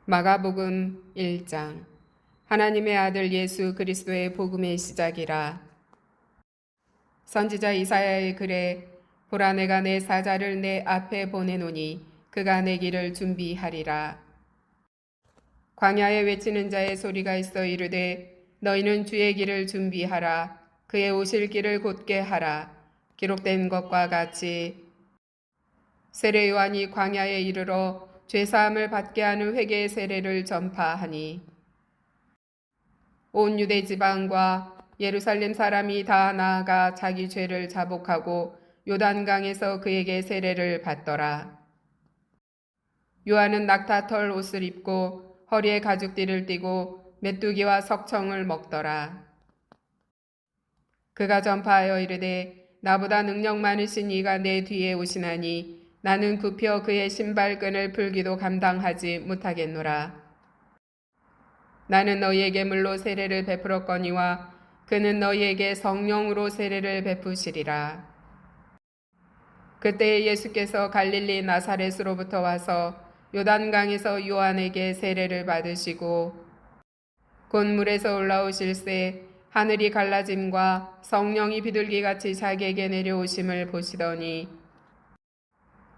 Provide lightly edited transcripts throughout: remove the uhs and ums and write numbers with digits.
마가복음 1장. 하나님의 아들 예수 그리스도의 복음의 시작이라. 선지자 이사야의 글에 보라 내가 내 사자를 내 앞에 보내노니 그가 내 길을 준비하리라. 광야에 외치는 자의 소리가 있어 이르되 너희는 주의 길을 준비하라. 그의 오실 길을 곧게 하라. 기록된 것과 같이 세례 요한이 광야에 이르러 죄사함을 받게 하는 회개의 세례를 전파하니 온 유대 지방과 예루살렘 사람이 다 나아가 자기 죄를 자복하고 요단강에서 그에게 세례를 받더라. 요한은 낙타털 옷을 입고 허리에 가죽띠를 띠고 메뚜기와 석청을 먹더라. 그가 전파하여 이르되 나보다 능력 많으신 이가 내 뒤에 오시나니 나는 굽혀 그의 신발끈을 풀기도 감당하지 못하겠노라. 나는 너희에게 물로 세례를 베풀었거니와 그는 너희에게 성령으로 세례를 베푸시리라. 그때 예수께서 갈릴리 나사렛으로부터 와서 요단강에서 요한에게 세례를 받으시고 곧 물에서 올라오실새 하늘이 갈라짐과 성령이 비둘기같이 자기에게 내려오심을 보시더니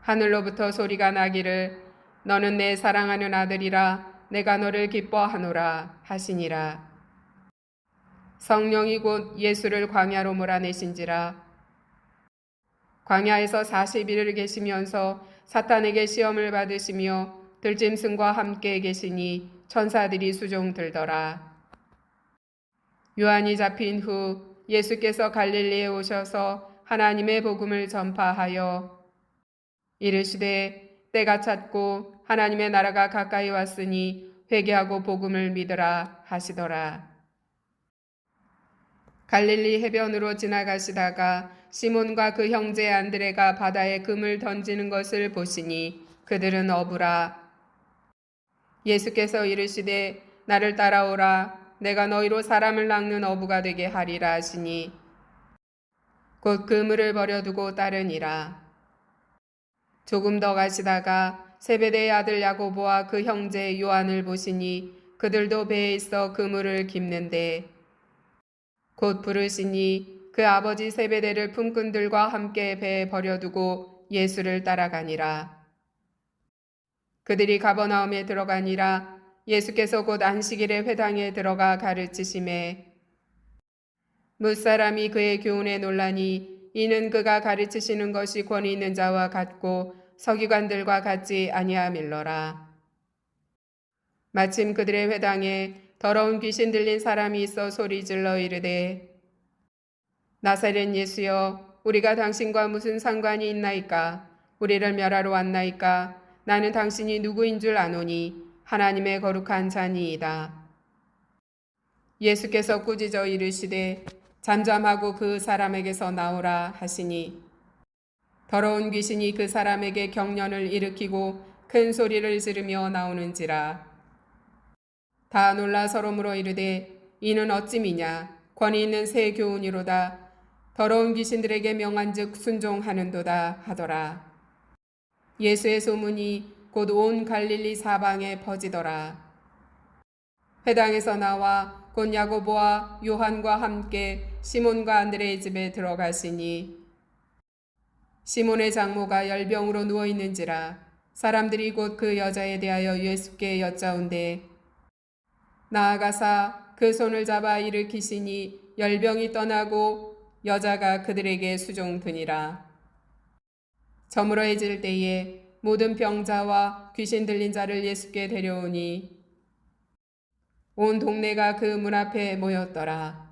하늘로부터 소리가 나기를 너는 내 사랑하는 아들이라 내가 너를 기뻐하노라 하시니라. 성령이 곧 예수를 광야로 몰아내신지라. 광야에서 40일을 계시면서 사탄에게 시험을 받으시며 들짐승과 함께 계시니 천사들이 수종 들더라. 요한이 잡힌 후 예수께서 갈릴리에 오셔서 하나님의 복음을 전파하여 이르시되 때가 찼고 하나님의 나라가 가까이 왔으니 회개하고 복음을 믿으라 하시더라. 갈릴리 해변으로 지나가시다가 시몬과 그 형제 안드레가 바다에 금을 던지는 것을 보시니 그들은 어부라. 예수께서 이르시되 나를 따라오라. 내가 너희로 사람을 낚는 어부가 되게 하리라 하시니 곧 그물을 버려두고 따르니라. 조금 더 가시다가 세베대의 아들 야고보와 그 형제 요한을 보시니 그들도 배에 있어 그물을 깁는데 곧 부르시니 그 아버지 세베대를 품꾼들과 함께 배에 버려두고 예수를 따라가니라. 그들이 가버나움에 들어가니라. 예수께서 곧 안식일에 회당에 들어가 가르치심에 무사람이 그의 교훈에 놀라니 이는 그가 가르치시는 것이 권위 있는 자와 같고 서기관들과 같지 아니함일러라. 마침 그들의 회당에 더러운 귀신 들린 사람이 있어 소리질러 이르되 나사렛 예수여 우리가 당신과 무슨 상관이 있나이까? 우리를 멸하러 왔나이까? 나는 당신이 누구인 줄 아노니 하나님의 거룩한 자니이다. 예수께서 꾸짖어 이르시되 잠잠하고 그 사람에게서 나오라 하시니 더러운 귀신이 그 사람에게 경련을 일으키고 큰 소리를 지르며 나오는지라. 다 놀라 서로 물어 이르되 이는 어찌미냐? 권위 있는 새 교훈이로다. 더러운 귀신들에게 명한즉 순종하는도다 하더라. 예수의 소문이 곧 온 갈릴리 사방에 퍼지더라. 회당에서 나와 곧 야고보와 요한과 함께 시몬과 안드레의 집에 들어가시니 시몬의 장모가 열병으로 누워 있는지라. 사람들이 곧 그 여자에 대하여 예수께 여짜온대 나아가사 그 손을 잡아 일으키시니 열병이 떠나고 여자가 그들에게 수종드니라. 저물어해질 때에 모든 병자와 귀신 들린 자를 예수께 데려오니 온 동네가 그 문 앞에 모였더라.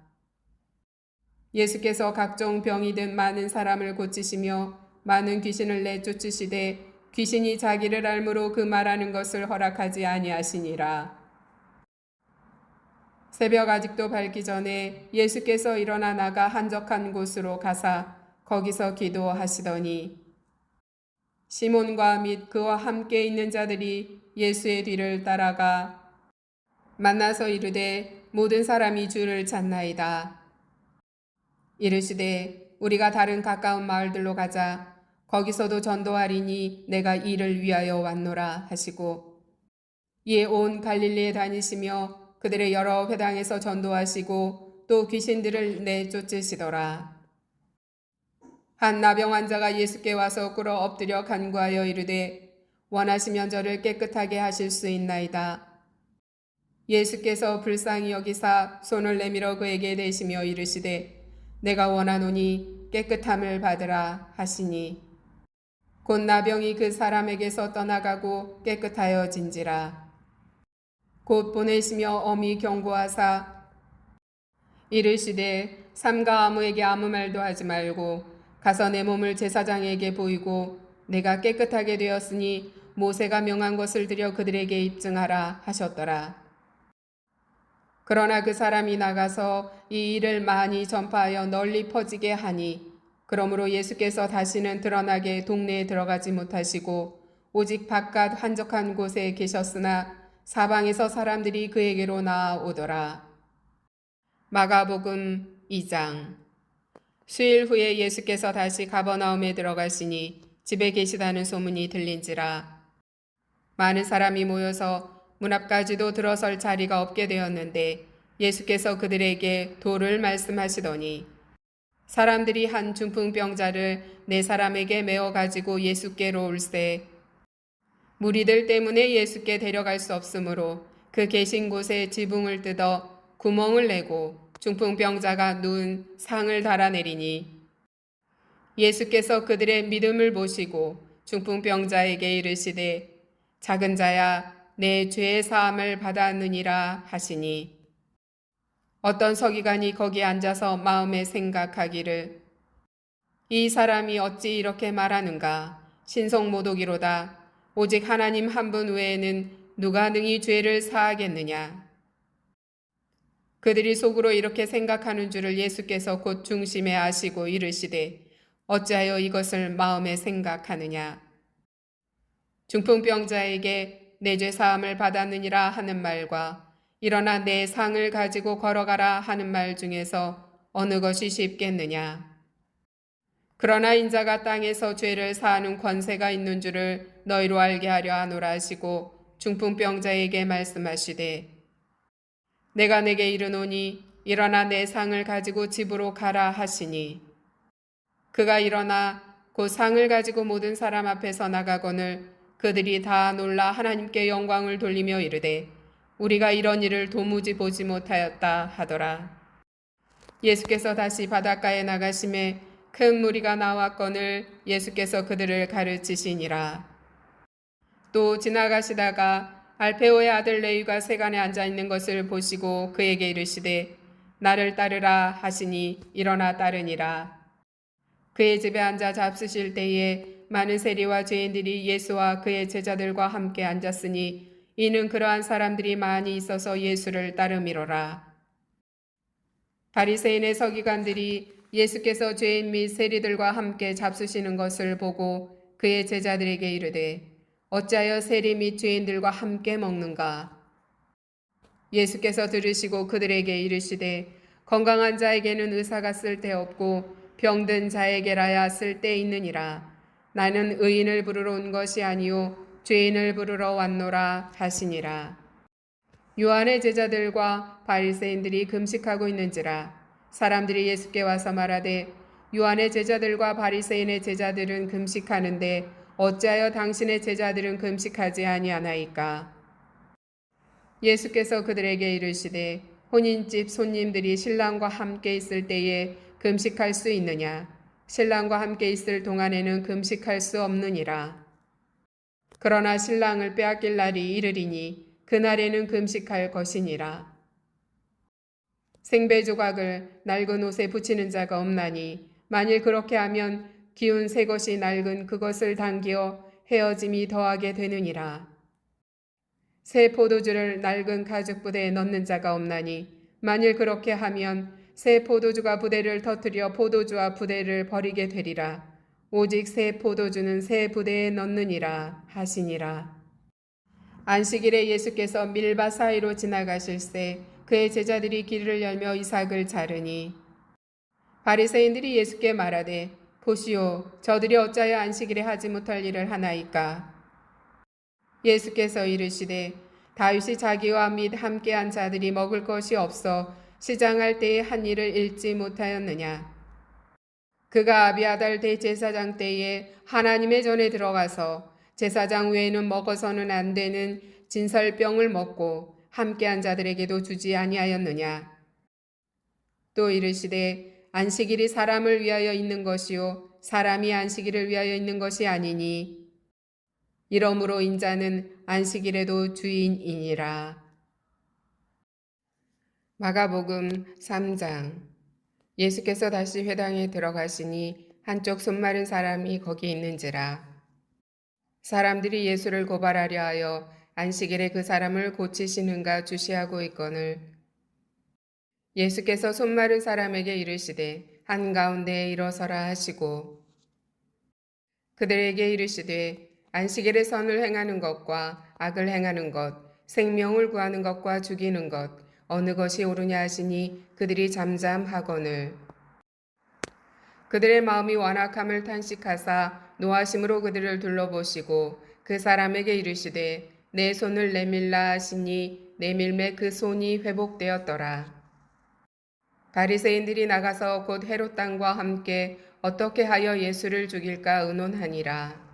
예수께서 각종 병이 든 많은 사람을 고치시며 많은 귀신을 내쫓으시되 귀신이 자기를 알므로 그 말하는 것을 허락하지 아니하시니라. 새벽 아직도 밝기 전에 예수께서 일어나 나가 한적한 곳으로 가사 거기서 기도하시더니 시몬과 및 그와 함께 있는 자들이 예수의 뒤를 따라가 만나서 이르되 모든 사람이 주를 찾나이다. 이르시되 우리가 다른 가까운 마을들로 가자. 거기서도 전도하리니 내가 이를 위하여 왔노라 하시고 이에 온 갈릴리에 다니시며 그들의 여러 회당에서 전도하시고 또 귀신들을 내쫓으시더라. 한 나병 환자가 예수께 와서 꿇어 엎드려 간구하여 이르되 원하시면 저를 깨끗하게 하실 수 있나이다. 예수께서 불쌍히 여기사 손을 내밀어 그에게 대시며 이르시되 내가 원하노니 깨끗함을 받으라 하시니 곧 나병이 그 사람에게서 떠나가고 깨끗하여진지라. 곧 보내시며 엄히 경고하사 이르시되 삼가 아무에게 아무 말도 하지 말고 가서 내 몸을 제사장에게 보이고 내가 깨끗하게 되었으니 모세가 명한 것을 들여 그들에게 입증하라 하셨더라. 그러나 그 사람이 나가서 이 일을 많이 전파하여 널리 퍼지게 하니 그러므로 예수께서 다시는 드러나게 동네에 들어가지 못하시고 오직 바깥 한적한 곳에 계셨으나 사방에서 사람들이 그에게로 나아오더라. 마가복음 2장. 수일 후에 예수께서 다시 가버나움에 들어가시니 집에 계시다는 소문이 들린지라. 많은 사람이 모여서 문 앞까지도 들어설 자리가 없게 되었는데 예수께서 그들에게 도를 말씀하시더니 사람들이 한 중풍병자를 네 사람에게 메어 가지고 예수께로 올세 무리들 때문에 예수께 데려갈 수 없으므로 그 계신 곳에 지붕을 뜯어 구멍을 내고 중풍병자가 누운 상을 달아내리니 예수께서 그들의 믿음을 보시고 중풍병자에게 이르시되 작은 자야 내 죄의 사함을 받았느니라 하시니 어떤 서기관이 거기 앉아서 마음에 생각하기를 이 사람이 어찌 이렇게 말하는가 신성모독이로다 오직 하나님 한 분 외에는 누가 능히 죄를 사하겠느냐. 그들이 속으로 이렇게 생각하는 줄을 예수께서 곧 중심에 아시고 이르시되 어찌하여 이것을 마음에 생각하느냐. 중풍병자에게 내 죄 사함을 받았느니라 하는 말과 일어나 내 상을 가지고 걸어가라 하는 말 중에서 어느 것이 쉽겠느냐. 그러나 인자가 땅에서 죄를 사하는 권세가 있는 줄을 너희로 알게 하려 하노라 하시고 중풍병자에게 말씀하시되 내가 내게 이르노니 일어나 내 상을 가지고 집으로 가라 하시니 그가 일어나 곧 상을 가지고 모든 사람 앞에서 나가거늘 그들이 다 놀라 하나님께 영광을 돌리며 이르되 우리가 이런 일을 도무지 보지 못하였다 하더라. 예수께서 다시 바닷가에 나가심에 큰 무리가 나왔거늘 예수께서 그들을 가르치시니라. 또 지나가시다가 알페오의 아들 레위가 세간에 앉아있는 것을 보시고 그에게 이르시되 나를 따르라 하시니 일어나 따르니라. 그의 집에 앉아 잡수실 때에 많은 세리와 죄인들이 예수와 그의 제자들과 함께 앉았으니 이는 그러한 사람들이 많이 있어서 예수를 따름이로라. 바리새인의 서기관들이 예수께서 죄인 및 세리들과 함께 잡수시는 것을 보고 그의 제자들에게 이르되 어찌하여 세리 및 죄인들과 함께 먹는가. 예수께서 들으시고 그들에게 이르시되 건강한 자에게는 의사가 쓸데없고 병든 자에게라야 쓸데있느니라. 나는 의인을 부르러 온 것이 아니요 죄인을 부르러 왔노라 하시니라. 요한의 제자들과 바리새인들이 금식하고 있는지라. 사람들이 예수께 와서 말하되 요한의 제자들과 바리새인의 제자들은 금식하는데 어찌하여 당신의 제자들은 금식하지 아니하나이까. 예수께서 그들에게 이르시되 혼인집 손님들이 신랑과 함께 있을 때에 금식할 수 있느냐. 신랑과 함께 있을 동안에는 금식할 수 없느니라. 그러나 신랑을 빼앗길 날이 이르리니 그날에는 금식할 것이니라. 생배 조각을 낡은 옷에 붙이는 자가 없나니 만일 그렇게 하면 기운 새 것이 낡은 그것을 당기어 헤어짐이 더하게 되느니라. 새 포도주를 낡은 가죽 부대에 넣는 자가 없나니 만일 그렇게 하면 새 포도주가 부대를 터뜨려 포도주와 부대를 버리게 되리라. 오직 새 포도주는 새 부대에 넣느니라 하시니라. 안식일에 예수께서 밀밭 사이로 지나가실새 그의 제자들이 길을 열며 이삭을 자르니 바리새인들이 예수께 말하되 보시오 저들이 어찌하여 안식일에 하지 못할 일을 하나이까. 예수께서 이르시되 다윗이 자기와 및 함께한 자들이 먹을 것이 없어 시장할 때에 한 일을 잃지 못하였느냐. 그가 아비아달 대제사장 때에 하나님의 전에 들어가서 제사장 외에는 먹어서는 안 되는 진설병을 먹고 함께한 자들에게도 주지 아니하였느냐. 또 이르시되 안식일이 사람을 위하여 있는 것이요 사람이 안식일을 위하여 있는 것이 아니니 이러므로 인자는 안식일에도 주인이니라. 마가복음 3장. 예수께서 다시 회당에 들어가시니 한쪽 손 마른 사람이 거기 있는지라. 사람들이 예수를 고발하려 하여 안식일에 그 사람을 고치시는가 주시하고 있거늘 예수께서 손 마른 사람에게 이르시되 한가운데에 일어서라 하시고 그들에게 이르시되 안식일에 선을 행하는 것과 악을 행하는 것, 생명을 구하는 것과 죽이는 것, 어느 것이 옳으냐 하시니 그들이 잠잠하거늘 그들의 마음이 완악함을 탄식하사 노하심으로 그들을 둘러보시고 그 사람에게 이르시되 내 손을 내밀라 하시니 내밀매 그 손이 회복되었더라. 바리새인들이 나가서 곧 헤롯 당과 함께 어떻게 하여 예수를 죽일까 의논하니라.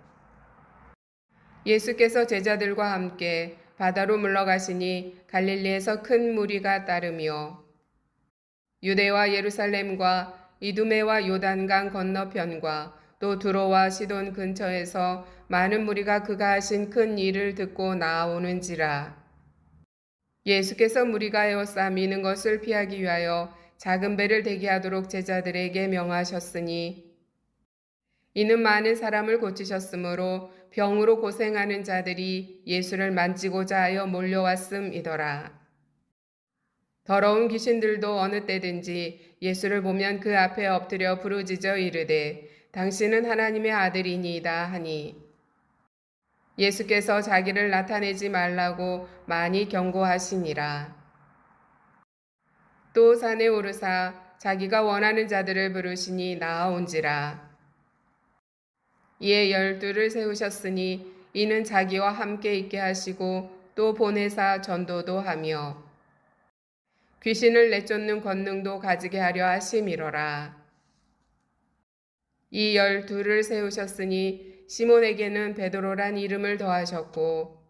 예수께서 제자들과 함께 바다로 물러가시니 갈릴리에서 큰 무리가 따르며 유대와 예루살렘과 이두메와 요단강 건너편과 또 두로와 시돈 근처에서 많은 무리가 그가 하신 큰 일을 듣고 나아오는지라. 예수께서 무리가 에워싸미는 것을 피하기 위하여 작은 배를 대기하도록 제자들에게 명하셨으니 이는 많은 사람을 고치셨으므로 병으로 고생하는 자들이 예수를 만지고자 하여 몰려왔음이더라. 더러운 귀신들도 어느 때든지 예수를 보면 그 앞에 엎드려 부르짖어 이르되 당신은 하나님의 아들이니이다 하니 예수께서 자기를 나타내지 말라고 많이 경고하시니라. 또 산에 오르사 자기가 원하는 자들을 부르시니 나아온지라. 이에 12를 세우셨으니 이는 자기와 함께 있게 하시고 또 보내사 전도도 하며 귀신을 내쫓는 권능도 가지게 하려 하심이로라. 이 12를 세우셨으니 시몬에게는 베드로란 이름을 더하셨고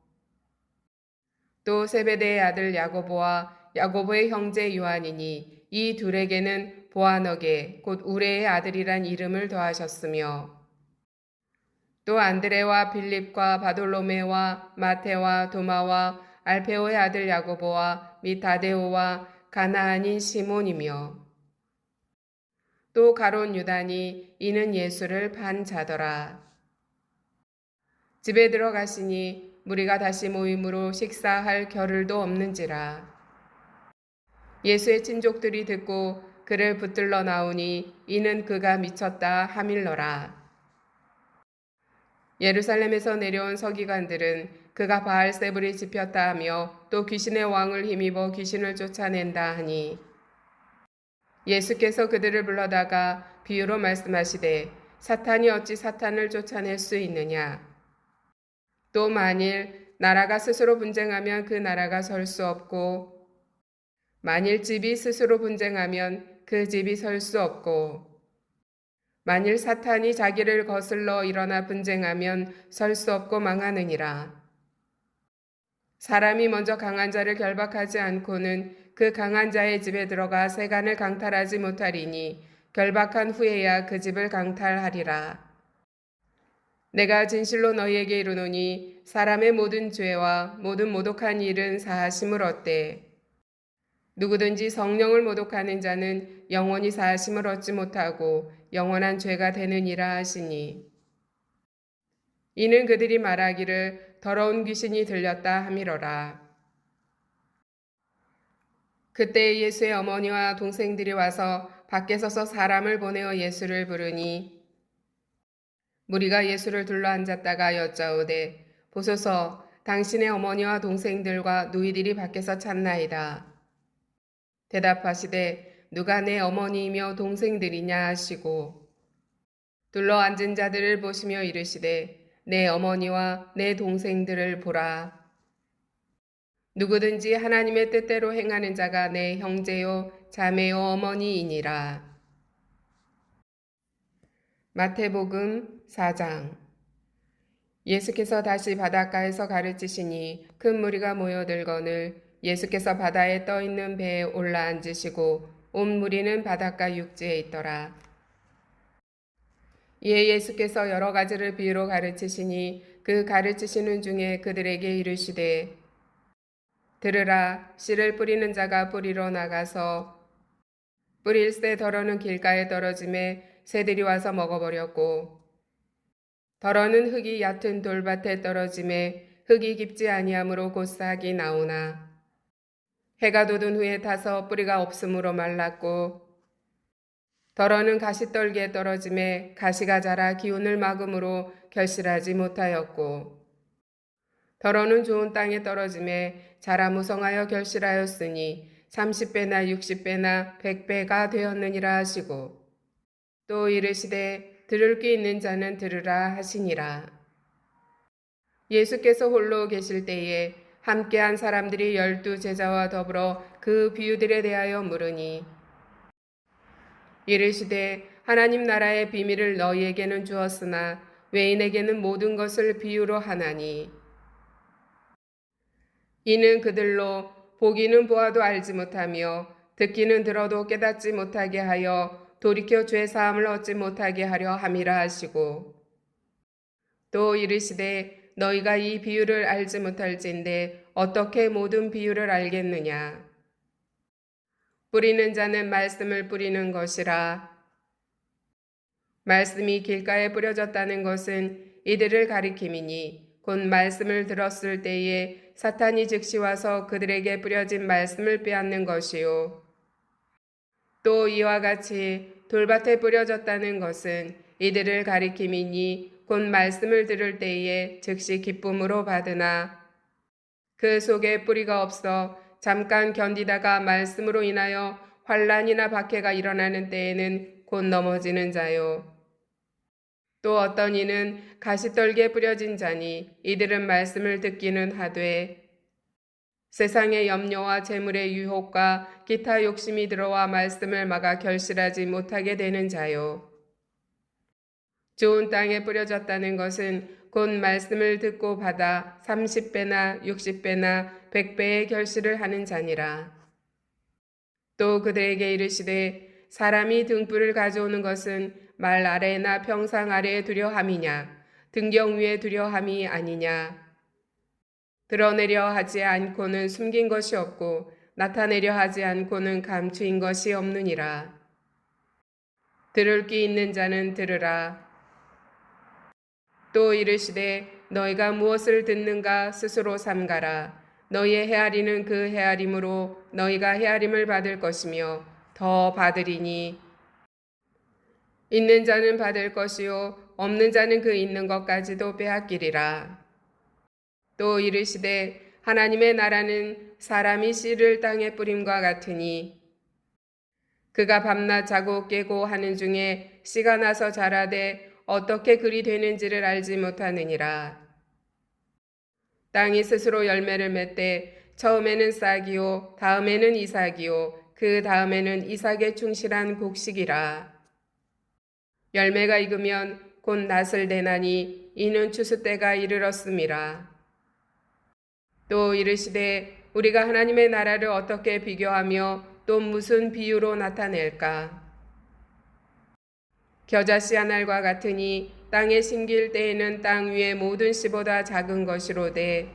또 세베대의 아들 야고보와 야고보의 형제 요한이니 이 둘에게는 보아너게 곧 우레의 아들이란 이름을 더하셨으며 또 안드레와 빌립과 바돌로메와 마테와 도마와 알페오의 아들 야고보와 및 다데오와 가나안인 시몬이며 또 가롯 유다니 이는 예수를 반 자더라. 집에 들어가시니 무리가 다시 모임으로 식사할 겨를도 없는지라. 예수의 친족들이 듣고 그를 붙들러 나오니 이는 그가 미쳤다 하밀러라. 예루살렘에서 내려온 서기관들은 그가 바알세불이 집혔다 하며 또 귀신의 왕을 힘입어 귀신을 쫓아낸다 하니 예수께서 그들을 불러다가 비유로 말씀하시되 사탄이 어찌 사탄을 쫓아낼 수 있느냐. 또 만일 나라가 스스로 분쟁하면 그 나라가 설 수 없고 만일 집이 스스로 분쟁하면 그 집이 설 수 없고 만일 사탄이 자기를 거슬러 일어나 분쟁하면 설 수 없고 망하느니라. 사람이 먼저 강한 자를 결박하지 않고는 그 강한 자의 집에 들어가 세간을 강탈하지 못하리니 결박한 후에야 그 집을 강탈하리라. 내가 진실로 너희에게 이르노니 사람의 모든 죄와 모든 모독한 일은 사하심을 얻되 누구든지 성령을 모독하는 자는 영원히 사하심을 얻지 못하고 영원한 죄가 되느니라 하시니 이는 그들이 말하기를 더러운 귀신이 들렸다 함이로라. 그때 예수의 어머니와 동생들이 와서 밖에 서서 사람을 보내어 예수를 부르니 무리가 예수를 둘러 앉았다가 여짜오되 보소서 당신의 어머니와 동생들과 누이들이 밖에서 찾나이다. 대답하시되 누가 내 어머니이며 동생들이냐 하시고 둘러 앉은 자들을 보시며 이르시되 내 어머니와 내 동생들을 보라. 누구든지 하나님의 뜻대로 행하는 자가 내 형제요 자매요 어머니이니라. 마태복음 4장. 예수께서 다시 바닷가에서 가르치시니 큰 무리가 모여들거늘 예수께서 바다에 떠 있는 배에 올라 앉으시고 온 무리는 바닷가 육지에 있더라. 이에 예수께서 여러 가지를 비유로 가르치시니 그 가르치시는 중에 그들에게 이르시되 들으라. 씨를 뿌리는 자가 뿌리러 나가서 뿌릴새 덜어는 길가에 떨어짐에 새들이 와서 먹어버렸고 덜어는 흙이 얕은 돌밭에 떨어짐에 흙이 깊지 아니하므로 곧 싹이 나오나 해가 돋은 후에 타서 뿌리가 없으므로 말랐고 덜어는 가시떨기에 떨어짐에 가시가 자라 기운을 막음으로 결실하지 못하였고 덜어는 좋은 땅에 떨어짐에 자라 무성하여 결실하였으니 30배나 60배나 100배가 되었느니라 하시고 또 이르시되 들을 귀 있는 자는 들으라 하시니라. 예수께서 홀로 계실 때에 함께한 사람들이 12 제자와 더불어 그 비유들에 대하여 물으니 이르시되 하나님 나라의 비밀을 너희에게는 주었으나 외인에게는 모든 것을 비유로 하나니 이는 그들로 보기는 보아도 알지 못하며 듣기는 들어도 깨닫지 못하게 하여 돌이켜 죄 사함을 얻지 못하게 하려 함이라 하시고 또 이르시되 너희가 이 비유를 알지 못할진대 어떻게 모든 비유를 알겠느냐. 뿌리는 자는 말씀을 뿌리는 것이라. 말씀이 길가에 뿌려졌다는 것은 이들을 가리킴이니 곧 말씀을 들었을 때에 사탄이 즉시 와서 그들에게 뿌려진 말씀을 빼앗는 것이요. 또 이와 같이 돌밭에 뿌려졌다는 것은 이들을 가리킴이니 곧 말씀을 들을 때에 즉시 기쁨으로 받으나 그 속에 뿌리가 없어 잠깐 견디다가 말씀으로 인하여 환난이나 박해가 일어나는 때에는 곧 넘어지는 자요. 또 어떤 이는 가시떨기에 뿌려진 자니 이들은 말씀을 듣기는 하되 세상의 염려와 재물의 유혹과 기타 욕심이 들어와 말씀을 막아 결실하지 못하게 되는 자요. 좋은 땅에 뿌려졌다는 것은 곧 말씀을 듣고 받아 30배나 60배나 100배의 결실을 하는 자니라. 또 그들에게 이르시되 사람이 등불을 가져오는 것은 말 아래나 평상 아래에 두려 함이냐 등경 위에 두려 함이 아니냐. 드러내려 하지 않고는 숨긴 것이 없고 나타내려 하지 않고는 감추인 것이 없느니라. 들을 귀 있는 자는 들으라. 또 이르시되 너희가 무엇을 듣는가 스스로 삼가라. 너희의 헤아리는 그 헤아림으로 너희가 헤아림을 받을 것이며 더 받으리니 있는 자는 받을 것이요 없는 자는 그 있는 것까지도 빼앗기리라. 또 이르시되 하나님의 나라는 사람이 씨를 땅에 뿌림과 같으니 그가 밤낮 자고 깨고 하는 중에 씨가 나서 자라되 어떻게 그리 되는지를 알지 못하느니라. 땅이 스스로 열매를 맺되 처음에는 싹이요 다음에는 이삭이요 그 다음에는 이삭에 충실한 곡식이라. 열매가 익으면 곧 낫을 대나니 이는 추수 때가 이르렀음이라. 또 이르시되 우리가 하나님의 나라를 어떻게 비교하며 또 무슨 비유로 나타낼까? 겨자씨 한 알과 같으니 땅에 심길 때에는 땅 위의 모든 씨보다 작은 것이로되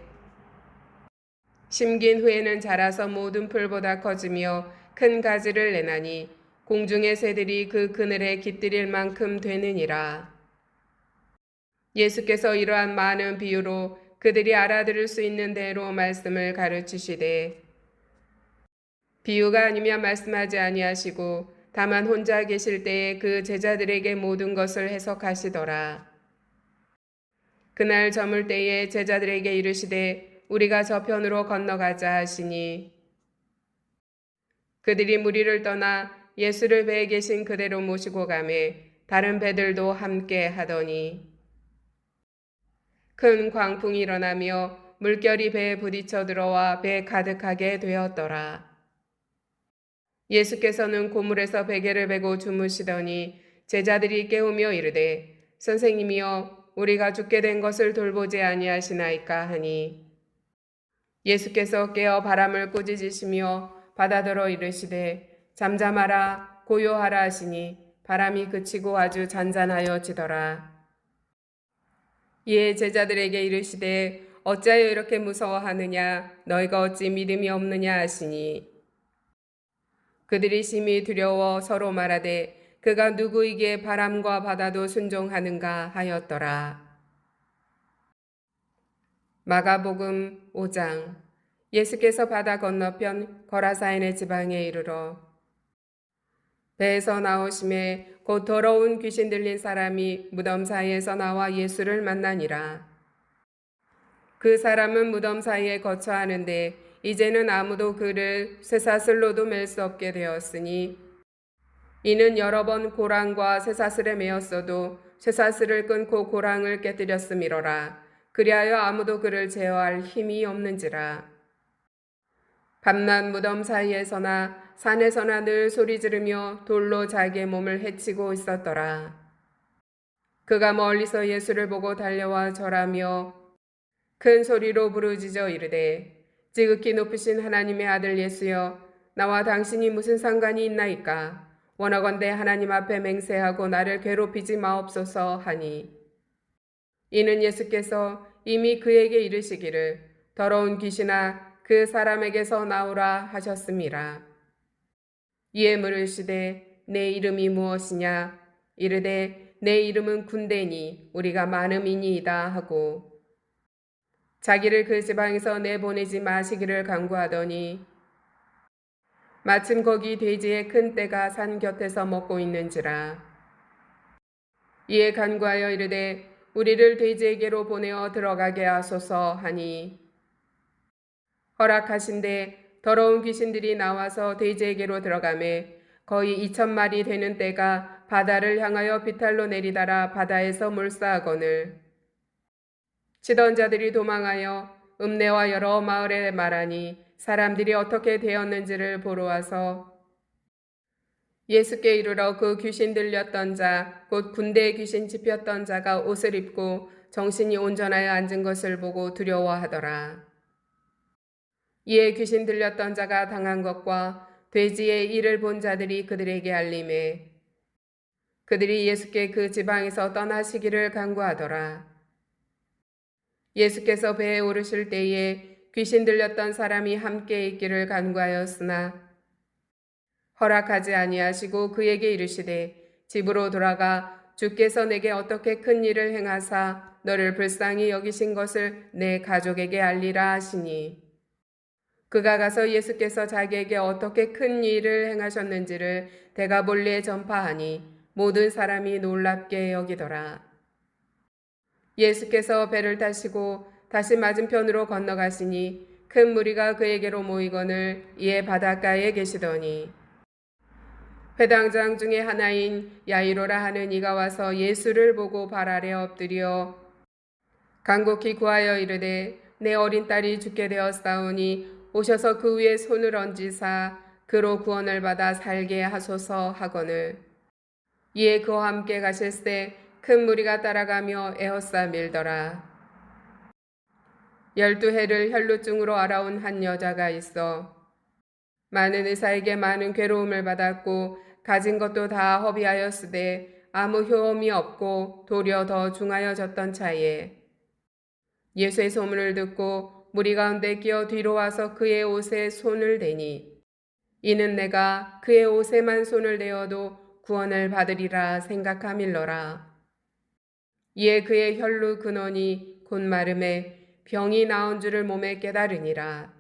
심긴 후에는 자라서 모든 풀보다 커지며 큰 가지를 내나니 공중의 새들이 그 그늘에 깃들일 만큼 되느니라. 예수께서 이러한 많은 비유로 그들이 알아들을 수 있는 대로 말씀을 가르치시되 비유가 아니면 말씀하지 아니하시고 다만 혼자 계실 때에 그 제자들에게 모든 것을 해석하시더라. 그날 저물 때에 제자들에게 이르시되 우리가 저편으로 건너가자 하시니 그들이 무리를 떠나 예수를 배에 계신 그대로 모시고 가매 다른 배들도 함께 하더니 큰 광풍이 일어나며 물결이 배에 부딪혀 들어와 배 가득하게 되었더라. 예수께서는 고물에서 베개를 베고 주무시더니 제자들이 깨우며 이르되 선생님이여 우리가 죽게 된 것을 돌보지 아니하시나이까 하니 예수께서 깨어 바람을 꾸짖으시며 바다더러 이르시되 잠잠하라 고요하라 하시니 바람이 그치고 아주 잔잔하여지더라. 이에 제자들에게 이르시되 어찌하여 이렇게 무서워하느냐 너희가 어찌 믿음이 없느냐 하시니 그들이 심히 두려워 서로 말하되 그가 누구이기에 바람과 바다도 순종하는가 하였더라. 마가복음 5장. 예수께서 바다 건너편 거라사인의 지방에 이르러 배에서 나오심에 곧 더러운 귀신 들린 사람이 무덤 사이에서 나와 예수를 만나니라. 그 사람은 무덤 사이에 거처하는데 이제는 아무도 그를 쇠사슬로도 맬 수 없게 되었으니 이는 여러 번 고랑과 쇠사슬에 매었어도 쇠사슬을 끊고 고랑을 깨뜨렸음이로라. 그리하여 아무도 그를 제어할 힘이 없는지라. 밤낮 무덤 사이에서나 산에서나 늘 소리 지르며 돌로 자기의 몸을 해치고 있었더라. 그가 멀리서 예수를 보고 달려와 절하며 큰 소리로 부르짖어 이르되 지극히 높으신 하나님의 아들 예수여 나와 당신이 무슨 상관이 있나이까. 원하건대 하나님 앞에 맹세하고 나를 괴롭히지 마옵소서 하니 이는 예수께서 이미 그에게 이르시기를 더러운 귀신아 그 사람에게서 나오라 하셨음이라. 이에 물으시되 내 이름이 무엇이냐 이르되 내 이름은 군대니 우리가 많음이니이다 하고 자기를 그 지방에서 내보내지 마시기를 간구하더니 마침 거기 돼지의 큰 떼가 산 곁에서 먹고 있는지라. 이에 간구하여 이르되 우리를 돼지에게로 보내어 들어가게 하소서 하니 허락하신데 더러운 귀신들이 나와서 돼지에게로 들어가매 거의 2,000마리 되는 떼가 바다를 향하여 비탈로 내리다라 바다에서 몰사하거늘 치던 자들이 도망하여 읍내와 여러 마을에 말하니 사람들이 어떻게 되었는지를 보러 와서 예수께 이르러 그 귀신 들렸던 자, 곧 군대의 귀신 짚였던 자가 옷을 입고 정신이 온전하여 앉은 것을 보고 두려워하더라. 이에 귀신 들렸던 자가 당한 것과 돼지의 일을 본 자들이 그들에게 알림해 그들이 예수께 그 지방에서 떠나시기를 간구하더라. 예수께서 배에 오르실 때에 귀신 들렸던 사람이 함께 있기를 간구하였으나 허락하지 아니하시고 그에게 이르시되 집으로 돌아가 주께서 내게 어떻게 큰 일을 행하사 너를 불쌍히 여기신 것을 내 가족에게 알리라 하시니 그가 가서 예수께서 자기에게 어떻게 큰 일을 행하셨는지를 데가볼리에 전파하니 모든 사람이 놀랍게 여기더라. 예수께서 배를 타시고 다시 맞은편으로 건너가시니 큰 무리가 그에게로 모이거늘 이에 바닷가에 계시더니 회당장 중에 하나인 야이로라 하는 이가 와서 예수를 보고 발 아래 엎드려 간곡히 구하여 이르되 내 어린 딸이 죽게 되었사오니 오셔서 그 위에 손을 얹으사 그로 구원을 받아 살게 하소서 하거늘 이에 그와 함께 가실새 큰 무리가 따라가며 에워싸 밀더라. 12해를 혈루증으로 알아온 한 여자가 있어 많은 의사에게 많은 괴로움을 받았고 가진 것도 다 허비하였으되 아무 효험이 없고 도리어 더 중하여졌던 차에 예수의 소문을 듣고 무리 가운데 끼어 뒤로 와서 그의 옷에 손을 대니 이는 내가 그의 옷에만 손을 대어도 구원을 받으리라 생각함일러라. 이에 그의 혈루 근원이 곧 마름에 병이 나온 줄을 몸에 깨달으니라.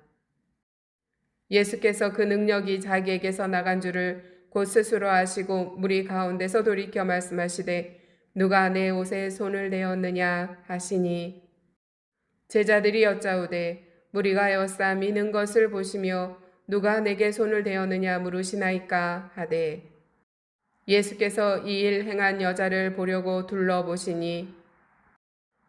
예수께서 그 능력이 자기에게서 나간 줄을 곧 스스로 아시고 무리 가운데서 돌이켜 말씀하시되 누가 내 옷에 손을 대었느냐 하시니 제자들이 여짜오되 무리가 에워싸 미는 것을 보시며 누가 내게 손을 대었느냐 물으시나이까 하되 예수께서 이 일 행한 여자를 보려고 둘러보시니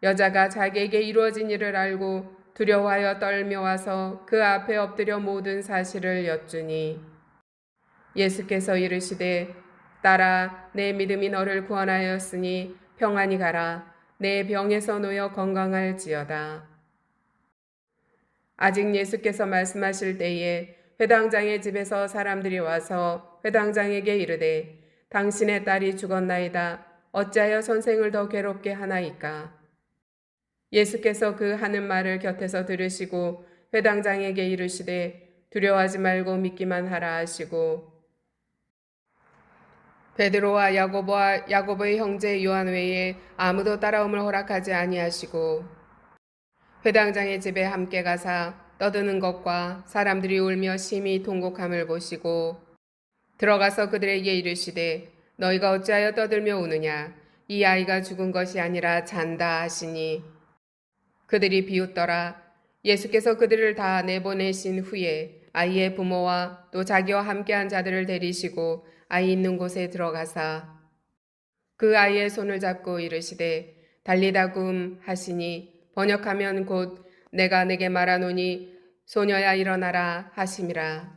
여자가 자기에게 이루어진 일을 알고 두려워하여 떨며 와서 그 앞에 엎드려 모든 사실을 여쭈니 예수께서 이르시되 딸아 내 믿음이 너를 구원하였으니 평안히 가라 내 병에서 놓여 건강할지어다. 아직 예수께서 말씀하실 때에 회당장의 집에서 사람들이 와서 회당장에게 이르되 당신의 딸이 죽었나이다. 어찌하여 선생을 더 괴롭게 하나이까? 예수께서 그 하는 말을 곁에서 들으시고 회당장에게 이르시되 두려워하지 말고 믿기만 하라 하시고 베드로와 야고보의 형제 요한 외에 아무도 따라옴을 허락하지 아니하시고 회당장의 집에 함께 가사 떠드는 것과 사람들이 울며 심히 통곡함을 보시고 들어가서 그들에게 이르시되 너희가 어찌하여 떠들며 우느냐 이 아이가 죽은 것이 아니라 잔다 하시니 그들이 비웃더라. 예수께서 그들을 다 내보내신 후에 아이의 부모와 또 자기와 함께한 자들을 데리시고 아이 있는 곳에 들어가사 그 아이의 손을 잡고 이르시되 달리다굼 하시니 번역하면 곧 내가 내게 말하노니 소녀야 일어나라 하심이라.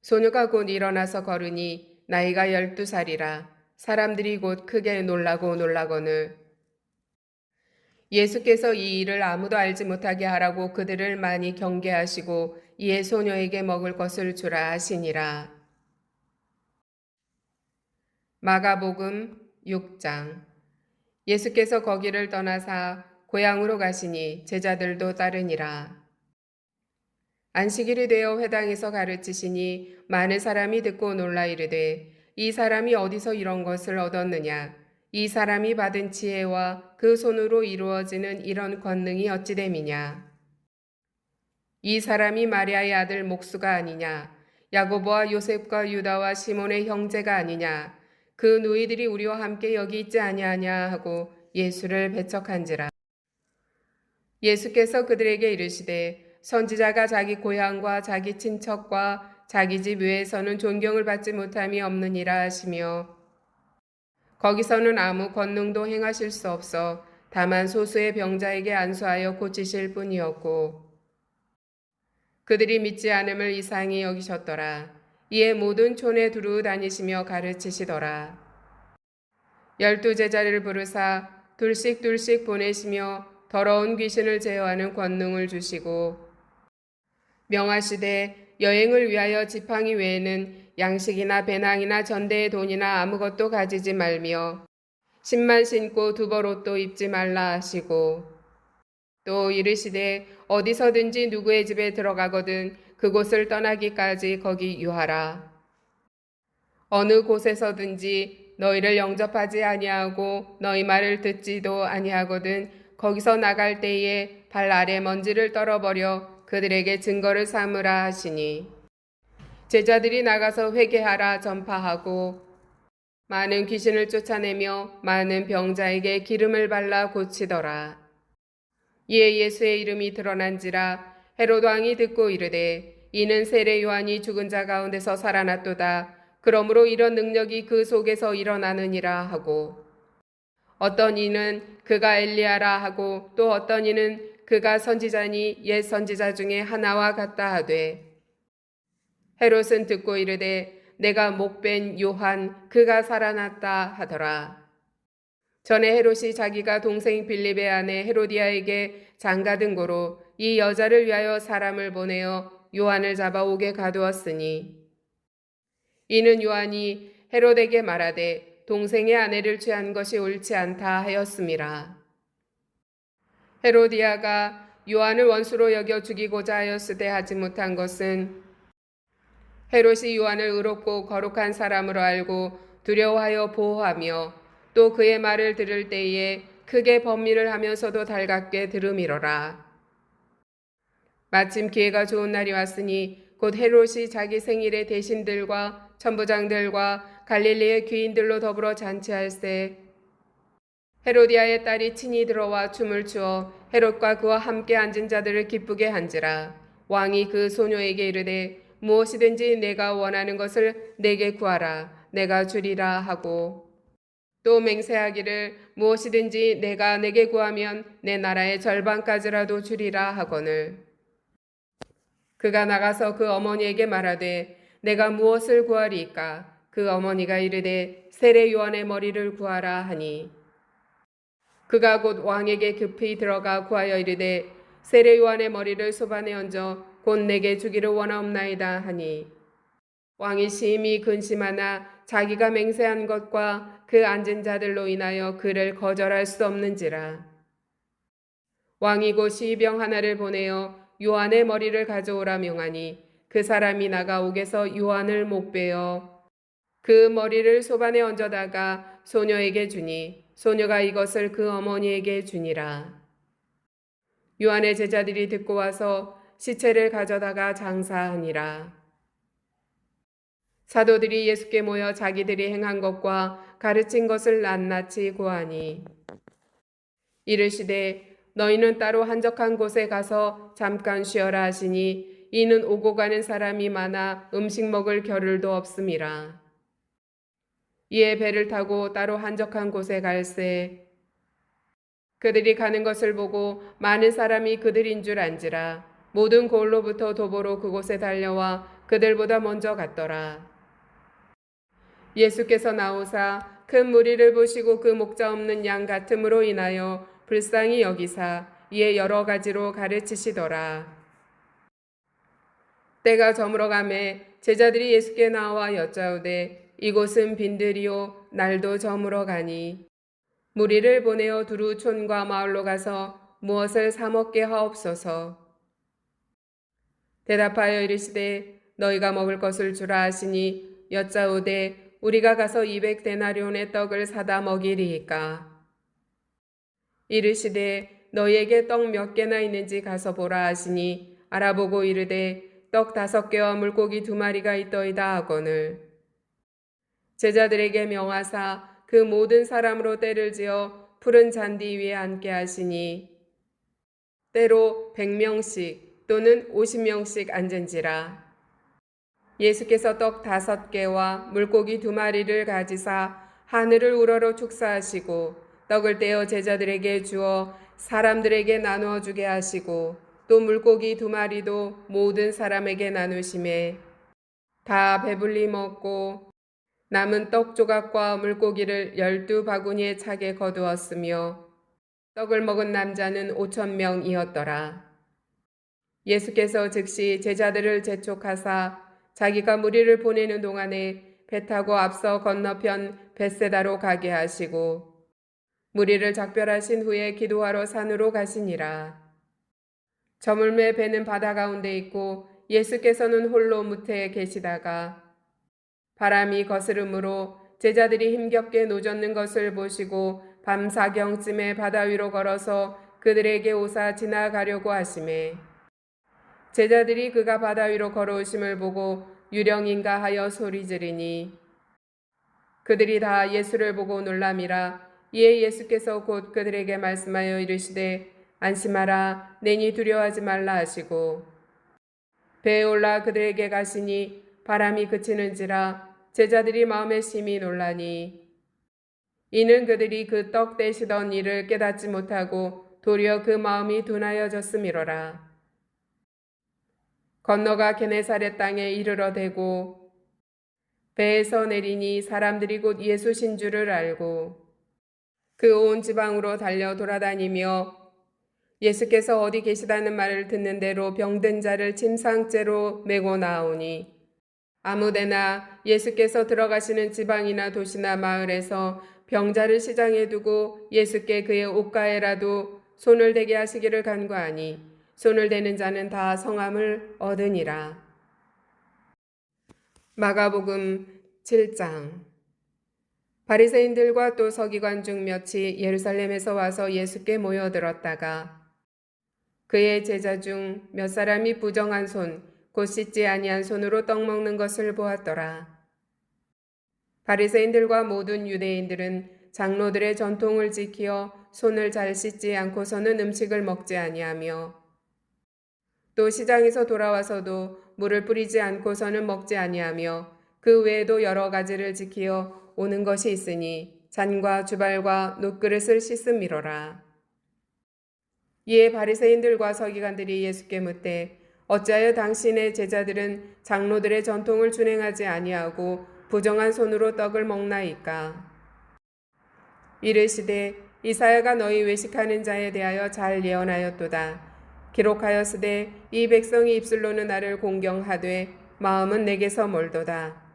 소녀가 곧 일어나서 걸으니 나이가 12살이라. 사람들이 곧 크게 놀라거늘 예수께서 이 일을 아무도 알지 못하게 하라고 그들을 많이 경계하시고 이에 소녀에게 먹을 것을 주라 하시니라. 마가복음 6장. 예수께서 거기를 떠나사 고향으로 가시니 제자들도 따르니라. 안식일이 되어 회당에서 가르치시니 많은 사람이 듣고 놀라 이르되 이 사람이 어디서 이런 것을 얻었느냐? 이 사람이 받은 지혜와 그 손으로 이루어지는 이런 권능이 어찌 됨이냐? 이 사람이 마리아의 아들 목수가 아니냐? 야고보와 요셉과 유다와 시몬의 형제가 아니냐? 그 누이들이 우리와 함께 여기 있지 아니하냐 하고 예수를 배척한지라. 예수께서 그들에게 이르시되 선지자가 자기 고향과 자기 친척과 자기 집 외에서는 존경을 받지 못함이 없느니라 하시며 거기서는 아무 권능도 행하실 수 없어 다만 소수의 병자에게 안수하여 고치실 뿐이었고 그들이 믿지 않음을 이상히 여기셨더라. 이에 모든 촌에 두루 다니시며 가르치시더라. 12 제자를 부르사 둘씩 보내시며 더러운 귀신을 제어하는 권능을 주시고 명하시되 여행을 위하여 지팡이 외에는 양식이나 배낭이나 전대의 돈이나 아무것도 가지지 말며 신만 신고 두벌 옷도 입지 말라 하시고 또 이르시되 어디서든지 누구의 집에 들어가거든 그곳을 떠나기까지 거기 유하라. 어느 곳에서든지 너희를 영접하지 아니하고 너희 말을 듣지도 아니하거든 거기서 나갈 때에 발 아래 먼지를 떨어버려 그들에게 증거를 삼으라 하시니 제자들이 나가서 회개하라 전파하고 많은 귀신을 쫓아내며 많은 병자에게 기름을 발라 고치더라. 이에 예수의 이름이 드러난지라 헤롯 왕이 듣고 이르되 이는 세례 요한이 죽은 자 가운데서 살아났도다. 그러므로 이런 능력이 그 속에서 일어나느니라 하고 어떤 이는 그가 엘리야라 하고 또 어떤 이는 그가 선지자니 옛 선지자 중에 하나와 같다 하되 헤롯은 듣고 이르되 내가 목벤 요한 그가 살아났다 하더라. 전에 헤롯이 자기가 동생 빌립의 아내 헤로디아에게 장가든 고로 이 여자를 위하여 사람을 보내어 요한을 잡아 옥에 가두었으니 이는 요한이 헤롯에게 말하되 동생의 아내를 취한 것이 옳지 않다 하였음이라. 헤로디아가 요한을 원수로 여겨 죽이고자 하였으되 하지 못한 것은 헤롯이 요한을 의롭고 거룩한 사람으로 알고 두려워하여 보호하며 또 그의 말을 들을 때에 크게 번민을 하면서도 달갑게 들음이로라. 마침 기회가 좋은 날이 왔으니 곧 헤롯이 자기 생일에 대신들과 천부장들과 갈릴리의 귀인들로 더불어 잔치할세 헤로디아의 딸이 친히 들어와 춤을 추어 헤롯과 그와 함께 앉은 자들을 기쁘게 한지라. 왕이 그 소녀에게 이르되 무엇이든지 내가 원하는 것을 내게 구하라 내가 주리라 하고 또 맹세하기를 무엇이든지 내가 내게 구하면 내 나라의 절반까지라도 주리라 하거늘. 그가 나가서 그 어머니에게 말하되 내가 무엇을 구하리이까? 그 어머니가 이르되 세례 요한의 머리를 구하라 하니 그가 곧 왕에게 급히 들어가 구하여 이르되 세례 요한의 머리를 소반에 얹어 곧 내게 주기를 원하옵나이다 하니 왕이 심히 근심하나 자기가 맹세한 것과 그 앉은 자들로 인하여 그를 거절할 수 없는지라. 왕이 곧 시병 하나를 보내어 요한의 머리를 가져오라 명하니 그 사람이 나가 옥에서 요한을 목베어 그 머리를 소반에 얹어다가 소녀에게 주니 소녀가 이것을 그 어머니에게 주니라. 요한의 제자들이 듣고 와서 시체를 가져다가 장사하니라. 사도들이 예수께 모여 자기들이 행한 것과 가르친 것을 낱낱이 고하니 이르시되 너희는 따로 한적한 곳에 가서 잠깐 쉬어라 하시니 이는 오고 가는 사람이 많아 음식 먹을 겨를도 없음이라. 이에 배를 타고 따로 한적한 곳에 갈새 그들이 가는 것을 보고 많은 사람이 그들인 줄 안지라. 모든 골로부터 도보로 그곳에 달려와 그들보다 먼저 갔더라. 예수께서 나오사 큰 무리를 보시고 그 목자 없는 양 같음으로 인하여 불쌍히 여기사 이에 여러 가지로 가르치시더라. 때가 저물어 가매 제자들이 예수께 나와 여짜오되 이곳은 빈들이요 날도 저물어 가니 무리를 보내어 두루 촌과 마을로 가서 무엇을 사 먹게 하옵소서. 대답하여 이르시되 너희가 먹을 것을 주라 하시니 여짜오되 우리가 가서 200데나리온의 떡을 사다 먹이리이까. 이르시되 너희에게 떡 몇 개나 있는지 가서 보라 하시니 알아보고 이르되 떡 5개와 물고기 2마리가 있더이다 하거늘. 제자들에게 명하사 그 모든 사람으로 때를 지어 푸른 잔디 위에 앉게 하시니 때로 100명씩 또는 50명씩 앉은지라. 예수께서 떡 5개와 물고기 2마리를 가지사 하늘을 우러러 축사하시고 떡을 떼어 제자들에게 주어 사람들에게 나누어 주게 하시고 또 물고기 2마리도 모든 사람에게 나누심에 다 배불리 먹고 남은 떡 조각과 물고기를 12바구니에 차게 거두었으며 떡을 먹은 남자는 5,000명이었더라. 예수께서 즉시 제자들을 재촉하사 자기가 무리를 보내는 동안에 배 타고 앞서 건너편 벳세다로 가게 하시고 무리를 작별하신 후에 기도하러 산으로 가시니라. 저물매 배는 바다 가운데 있고 예수께서는 홀로 무태에 계시다가 바람이 거스름으로 제자들이 힘겹게 노젓는 것을 보시고 밤 4경쯤에 바다 위로 걸어서 그들에게 오사 지나가려고 하시매 제자들이 그가 바다 위로 걸어오심을 보고 유령인가 하여 소리 지르니 그들이 다 예수를 보고 놀람이라. 이에 예수께서 곧 그들에게 말씀하여 이르시되 안심하라 내니 두려워하지 말라 하시고 배에 올라 그들에게 가시니 바람이 그치는지라 제자들이 마음에 심히 놀라니 이는 그들이 그 떡 떼시던 일을 깨닫지 못하고 도리어 그 마음이 둔하여졌음이로라. 건너가 게네사렛 땅에 이르러 대고 배에서 내리니 사람들이 곧 예수신 줄을 알고 그 온 지방으로 달려 돌아다니며 예수께서 어디 계시다는 말을 듣는 대로 병든 자를 침상째로 메고 나오니 아무데나 예수께서 들어가시는 지방이나 도시나 마을에서 병자를 시장에 두고 예수께 그의 옷가에라도 손을 대게 하시기를 간구하니 손을 대는 자는 다 성함을 얻으니라. 마가복음 7장. 바리새인들과 또 서기관 중 몇이 예루살렘에서 와서 예수께 모여들었다가 그의 제자 중 몇 사람이 부정한 손 곧 씻지 아니한 손으로 떡 먹는 것을 보았더라. 바리새인들과 모든 유대인들은 장로들의 전통을 지키어 손을 잘 씻지 않고서는 음식을 먹지 아니하며 또 시장에서 돌아와서도 물을 뿌리지 않고서는 먹지 아니하며 그 외에도 여러 가지를 지키어 오는 것이 있으니 잔과 주발과 놋그릇을 씻음이로라. 이에 바리새인들과 서기관들이 예수께 묻되 어찌하여 당신의 제자들은 장로들의 전통을 준행하지 아니하고 부정한 손으로 떡을 먹나이까? 이르시되 이사야가 너희 외식하는 자에 대하여 잘 예언하였도다. 기록하였으되 이 백성이 입술로는 나를 공경하되 마음은 내게서 멀도다.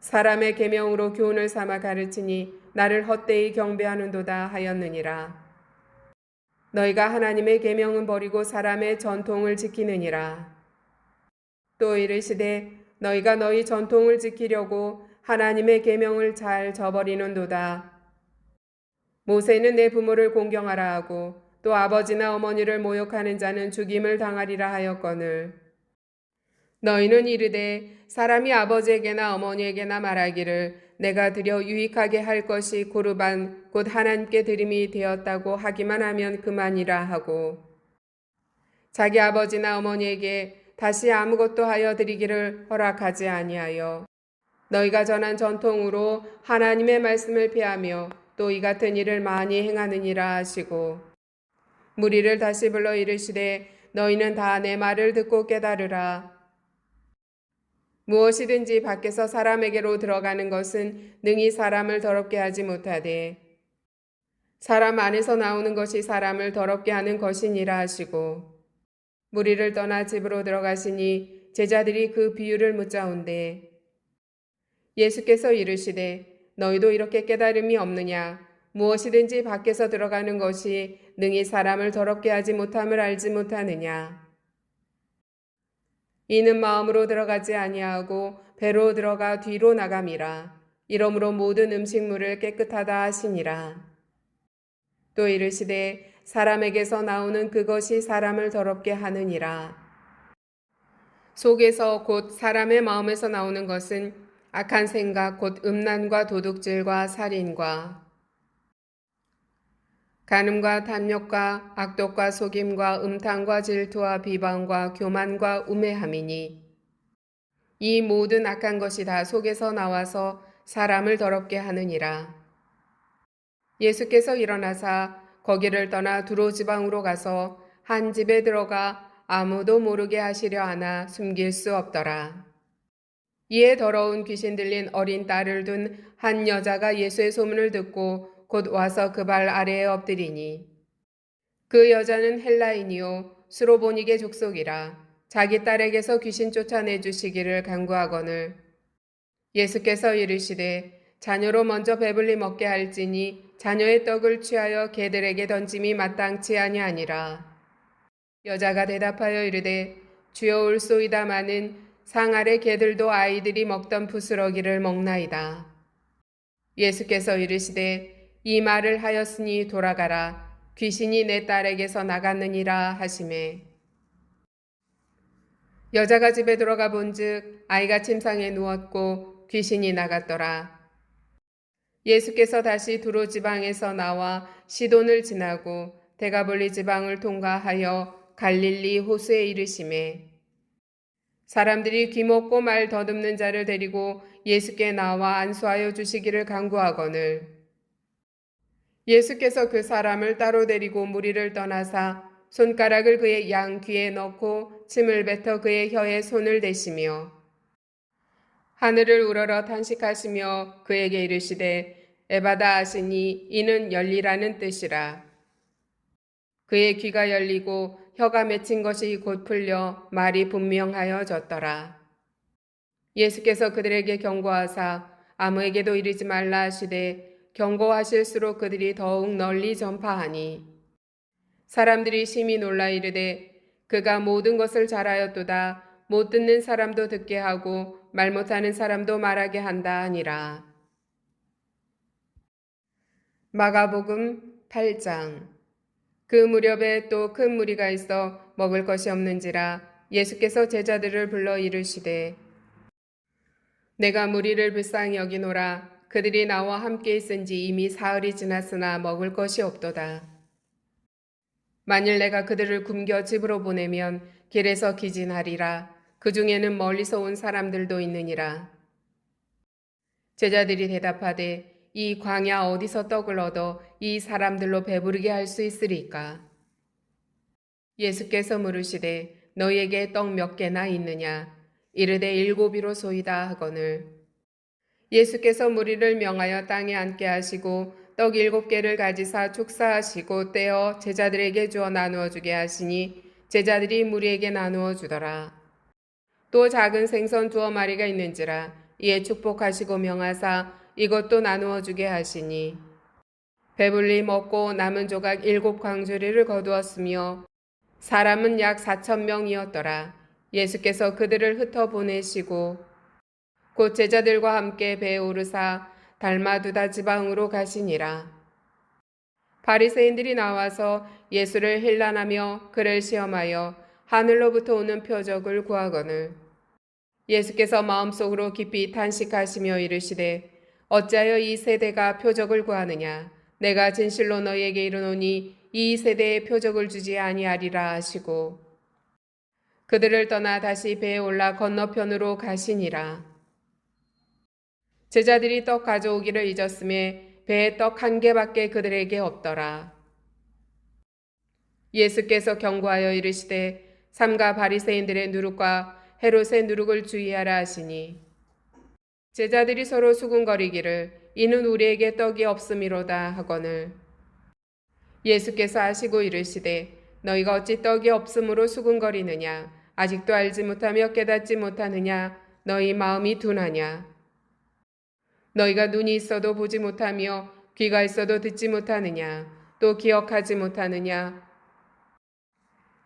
사람의 계명으로 교훈을 삼아 가르치니 나를 헛되이 경배하는도다 하였느니라. 너희가 하나님의 계명은 버리고 사람의 전통을 지키느니라. 또 이르시되 너희가 너희 전통을 지키려고 하나님의 계명을 잘 저버리는도다. 모세는 내 부모를 공경하라 하고 또 아버지나 어머니를 모욕하는 자는 죽임을 당하리라 하였거늘 너희는 이르되 사람이 아버지에게나 어머니에게나 말하기를 내가 드려 유익하게 할 것이 고르반 곧 하나님께 드림이 되었다고 하기만 하면 그만이라 하고 자기 아버지나 어머니에게 다시 아무것도 하여 드리기를 허락하지 아니하여 너희가 전한 전통으로 하나님의 말씀을 피하며 또 이 같은 일을 많이 행하느니라 하시고 무리를 다시 불러 이르시되 너희는 다 내 말을 듣고 깨달으라. 무엇이든지 밖에서 사람에게로 들어가는 것은 능히 사람을 더럽게 하지 못하되 사람 안에서 나오는 것이 사람을 더럽게 하는 것이니라 하시고 무리를 떠나 집으로 들어가시니 제자들이 그 비유를 묻자온대 예수께서 이르시되 너희도 이렇게 깨달음이 없느냐? 무엇이든지 밖에서 들어가는 것이 능히 사람을 더럽게 하지 못함을 알지 못하느냐? 이는 마음으로 들어가지 아니하고 배로 들어가 뒤로 나감이라. 이러므로 모든 음식물을 깨끗하다 하시니라. 또 이르시되 사람에게서 나오는 그것이 사람을 더럽게 하느니라. 속에서 곧 사람의 마음에서 나오는 것은 악한 생각 곧 음란과 도둑질과 살인과 간음과 탐욕과 악독과 속임과 음탕과 질투와 비방과 교만과 우매함이니 이 모든 악한 것이 다 속에서 나와서 사람을 더럽게 하느니라. 예수께서 일어나사 거기를 떠나 두로 지방으로 가서 한 집에 들어가 아무도 모르게 하시려 하나 숨길 수 없더라. 이에 더러운 귀신 들린 어린 딸을 둔 한 여자가 예수의 소문을 듣고 곧 와서 그 발 아래에 엎드리니 그 여자는 헬라인이요 수로보니게 족속이라. 자기 딸에게서 귀신 쫓아내 주시기를 간구하거늘 예수께서 이르시되 자녀로 먼저 배불리 먹게 할지니 자녀의 떡을 취하여 개들에게 던짐이 마땅치 아니하니라. 여자가 대답하여 이르되 주여 올소이다마는 상 아래 개들도 아이들이 먹던 부스러기를 먹나이다. 예수께서 이르시되 이 말을 하였으니 돌아가라. 귀신이 내 딸에게서 나갔느니라 하시매 여자가 집에 들어가 본즉 아이가 침상에 누웠고 귀신이 나갔더라. 예수께서 다시 두로 지방에서 나와 시돈을 지나고 데가볼리 지방을 통과하여 갈릴리 호수에 이르시매 사람들이 귀먹고 말 더듬는 자를 데리고 예수께 나와 안수하여 주시기를 간구하거늘 예수께서 그 사람을 따로 데리고 무리를 떠나사 손가락을 그의 양 귀에 넣고 침을 뱉어 그의 혀에 손을 대시며 하늘을 우러러 탄식하시며 그에게 이르시되 에바다 하시니 이는 열리라는 뜻이라. 그의 귀가 열리고 혀가 맺힌 것이 곧 풀려 말이 분명하여졌더라. 예수께서 그들에게 경고하사 아무에게도 이르지 말라 하시되 경고하실수록 그들이 더욱 널리 전파하니 사람들이 심히 놀라 이르되 그가 모든 것을 잘하였도다. 못 듣는 사람도 듣게 하고 말 못하는 사람도 말하게 한다 하니라. 마가복음 8장. 그 무렵에 또 큰 무리가 있어 먹을 것이 없는지라 예수께서 제자들을 불러 이르시되 내가 무리를 불쌍히 여기노라. 그들이 나와 함께 있은지 이미 사흘이 지났으나 먹을 것이 없도다. 만일 내가 그들을 굶겨 집으로 보내면 길에서 기진하리라. 그 중에는 멀리서 온 사람들도 있느니라. 제자들이 대답하되 이 광야 어디서 떡을 얻어 이 사람들로 배부르게 할 수 있으리까? 예수께서 물으시되 너희에게 떡 몇 개나 있느냐? 이르되 7이로소이다 하거늘. 예수께서 무리를 명하여 땅에 앉게 하시고 떡 7개를 가지사 축사하시고 떼어 제자들에게 주어 나누어 주게 하시니 제자들이 무리에게 나누어 주더라. 또 작은 생선 2마리가 있는지라 이에 축복하시고 명하사 이것도 나누어 주게 하시니 배불리 먹고 남은 조각 7광주리를 거두었으며 사람은 약 4,000명이었더라. 예수께서 그들을 흩어 보내시고 곧 제자들과 함께 배에 오르사 달마두다 지방으로 가시니라. 바리새인들이 나와서 예수를 힐난하며 그를 시험하여 하늘로부터 오는 표적을 구하거늘. 예수께서 마음속으로 깊이 탄식하시며 이르시되 어찌하여 이 세대가 표적을 구하느냐? 내가 진실로 너희에게 이르노니 이 세대에 표적을 주지 아니하리라 하시고 그들을 떠나 다시 배에 올라 건너편으로 가시니라. 제자들이 떡 가져오기를 잊었음에 배에 떡 1개밖에 그들에게 없더라. 예수께서 경고하여 이르시되 삼가 바리새인들의 누룩과 헤롯의 누룩을 주의하라 하시니 제자들이 서로 수군거리기를 이는 우리에게 떡이 없음이로다 하거늘. 예수께서 하시고 이르시되 너희가 어찌 떡이 없음으로 수군거리느냐? 아직도 알지 못하며 깨닫지 못하느냐? 너희 마음이 둔하냐? 너희가 눈이 있어도 보지 못하며 귀가 있어도 듣지 못하느냐? 또 기억하지 못하느냐?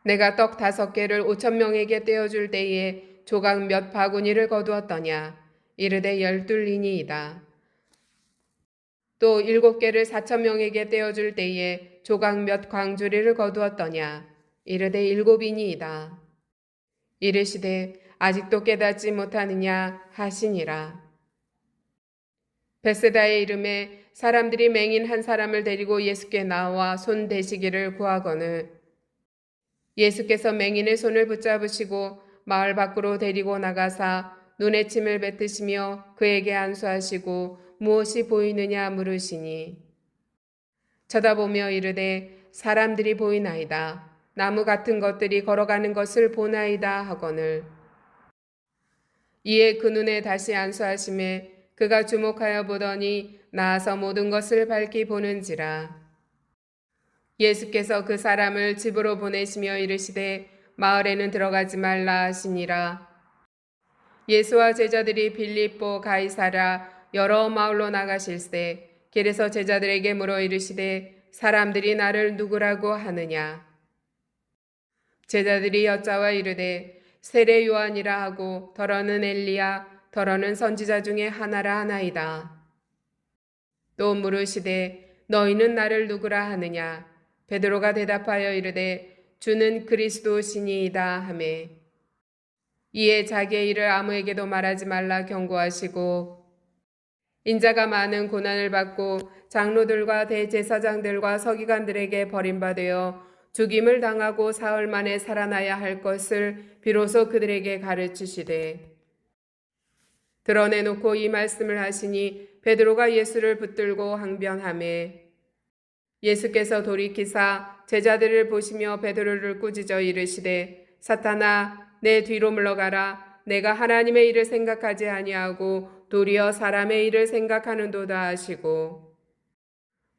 내가 떡 5개를 5,000명에게 떼어줄 때에 조각 몇 바구니를 거두었더냐? 이르되 12이니이다. 또 7개를 4,000명에게 떼어줄 때에 조각 몇 광주리를 거두었더냐? 이르되 7이니이다. 이르시되 아직도 깨닫지 못하느냐 하시니라. 베세다의 이름에 사람들이 맹인 한 사람을 데리고 예수께 나와 손 대시기를 구하거늘. 예수께서 맹인의 손을 붙잡으시고 마을 밖으로 데리고 나가사 눈에 침을 뱉으시며 그에게 안수하시고 무엇이 보이느냐 물으시니 쳐다보며 이르되 사람들이 보이나이다. 나무 같은 것들이 걸어가는 것을 보나이다 하거늘. 이에 그 눈에 다시 안수하심에 그가 주목하여 보더니 나아서 모든 것을 밝히 보는지라. 예수께서 그 사람을 집으로 보내시며 이르시되 마을에는 들어가지 말라 하시니라. 예수와 제자들이 빌립보 가이사랴 여러 마을로 나가실새 길에서 제자들에게 물어 이르시되 사람들이 나를 누구라고 하느냐? 제자들이 여짜와 이르되 세례 요한이라 하고 더러는 엘리야 더러는 선지자 중에 하나라 하나이다. 또 물으시되 너희는 나를 누구라 하느냐? 베드로가 대답하여 이르되 주는 그리스도시니이다 하매 이에 자기의 일을 아무에게도 말하지 말라 경고하시고 인자가 많은 고난을 받고 장로들과 대제사장들과 서기관들에게 버림받아 죽임을 당하고 사흘 만에 살아나야 할 것을 비로소 그들에게 가르치시되 드러내놓고 이 말씀을 하시니 베드로가 예수를 붙들고 항변하매 예수께서 돌이키사 제자들을 보시며 베드로를 꾸짖어 이르시되 사탄아 내 뒤로 물러가라. 내가 하나님의 일을 생각하지 아니하고 도리어 사람의 일을 생각하는도다 하시고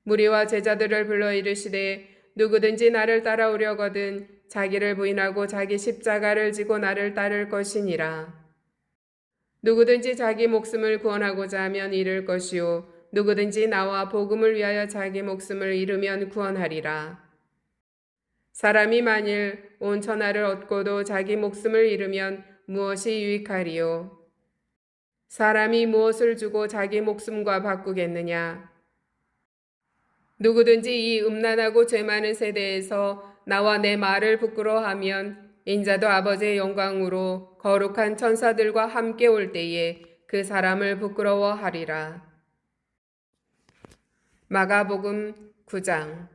무리와 제자들을 불러 이르시되 누구든지 나를 따라오려거든 자기를 부인하고 자기 십자가를 지고 나를 따를 것이니라. 누구든지 자기 목숨을 구원하고자 하면 잃을 것이요 누구든지 나와 복음을 위하여 자기 목숨을 잃으면 구원하리라. 사람이 만일 온 천하를 얻고도 자기 목숨을 잃으면 무엇이 유익하리요? 사람이 무엇을 주고 자기 목숨과 바꾸겠느냐? 누구든지 이 음란하고 죄 많은 세대에서 나와 내 말을 부끄러워하면 인자도 아버지의 영광으로 거룩한 천사들과 함께 올 때에 그 사람을 부끄러워하리라. 마가복음 9장.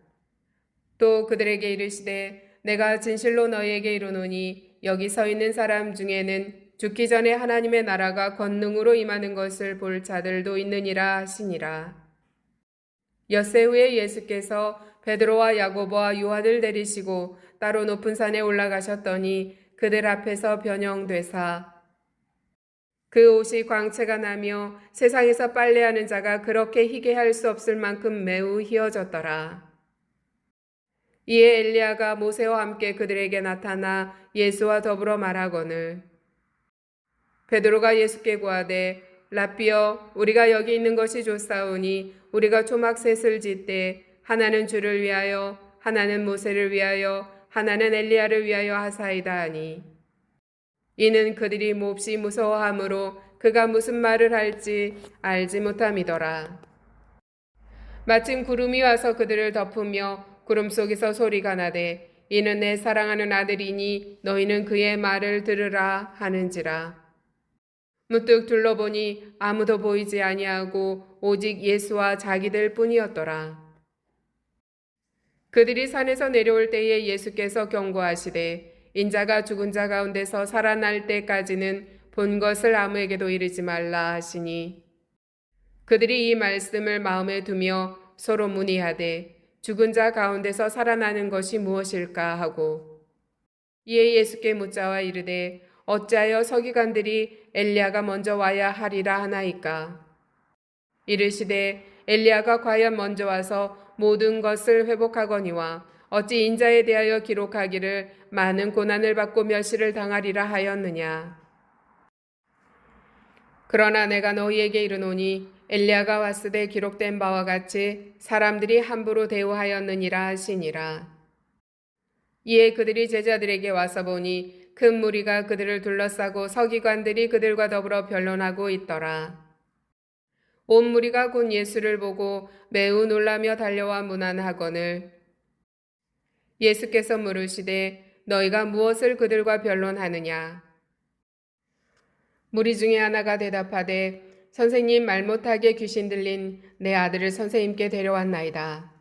또 그들에게 이르시되 내가 진실로 너희에게 이르노니 여기 서 있는 사람 중에는 죽기 전에 하나님의 나라가 권능으로 임하는 것을 볼 자들도 있느니라 하시니라. 엿새 후에 예수께서 베드로와 야고보와 요한을 데리시고 따로 높은 산에 올라가셨더니 그들 앞에서 변형되사 그 옷이 광채가 나며 세상에서 빨래하는 자가 그렇게 희게 할 수 없을 만큼 매우 희어졌더라. 이에 엘리야가 모세와 함께 그들에게 나타나 예수와 더불어 말하거늘 베드로가 예수께 구하되 라삐여 우리가 여기 있는 것이 좋사오니 우리가 초막셋을 짓되 하나는 주를 위하여 하나는 모세를 위하여 하나는 엘리야를 위하여 하사이다 하니 이는 그들이 몹시 무서워하므로 그가 무슨 말을 할지 알지 못함이더라. 마침 구름이 와서 그들을 덮으며 구름 속에서 소리가 나되 이는 내 사랑하는 아들이니 너희는 그의 말을 들으라 하는지라. 문득 둘러보니 아무도 보이지 아니하고 오직 예수와 자기들 뿐이었더라. 그들이 산에서 내려올 때에 예수께서 경고하시되 인자가 죽은 자 가운데서 살아날 때까지는 본 것을 아무에게도 이르지 말라 하시니 그들이 이 말씀을 마음에 두며 서로 문의하되 죽은 자 가운데서 살아나는 것이 무엇일까 하고 이에 예수께 묻자와 이르되 어찌하여 서기관들이 엘리야가 먼저 와야 하리라 하나이까 이르시되 엘리야가 과연 먼저 와서 모든 것을 회복하거니와 어찌 인자에 대하여 기록하기를 많은 고난을 받고 멸시를 당하리라 하였느냐. 그러나 내가 너희에게 이르노니 엘리야가 왔으되 기록된 바와 같이 사람들이 함부로 대우하였느니라 하시니라. 이에 그들이 제자들에게 와서 보니 큰 무리가 그들을 둘러싸고 서기관들이 그들과 더불어 변론하고 있더라. 온 무리가 곧 예수를 보고 매우 놀라며 달려와 문안하거늘 예수께서 물으시되 너희가 무엇을 그들과 변론하느냐. 무리 중에 하나가 대답하되 선생님 말 못하게 귀신 들린 내 아들을 선생님께 데려왔나이다.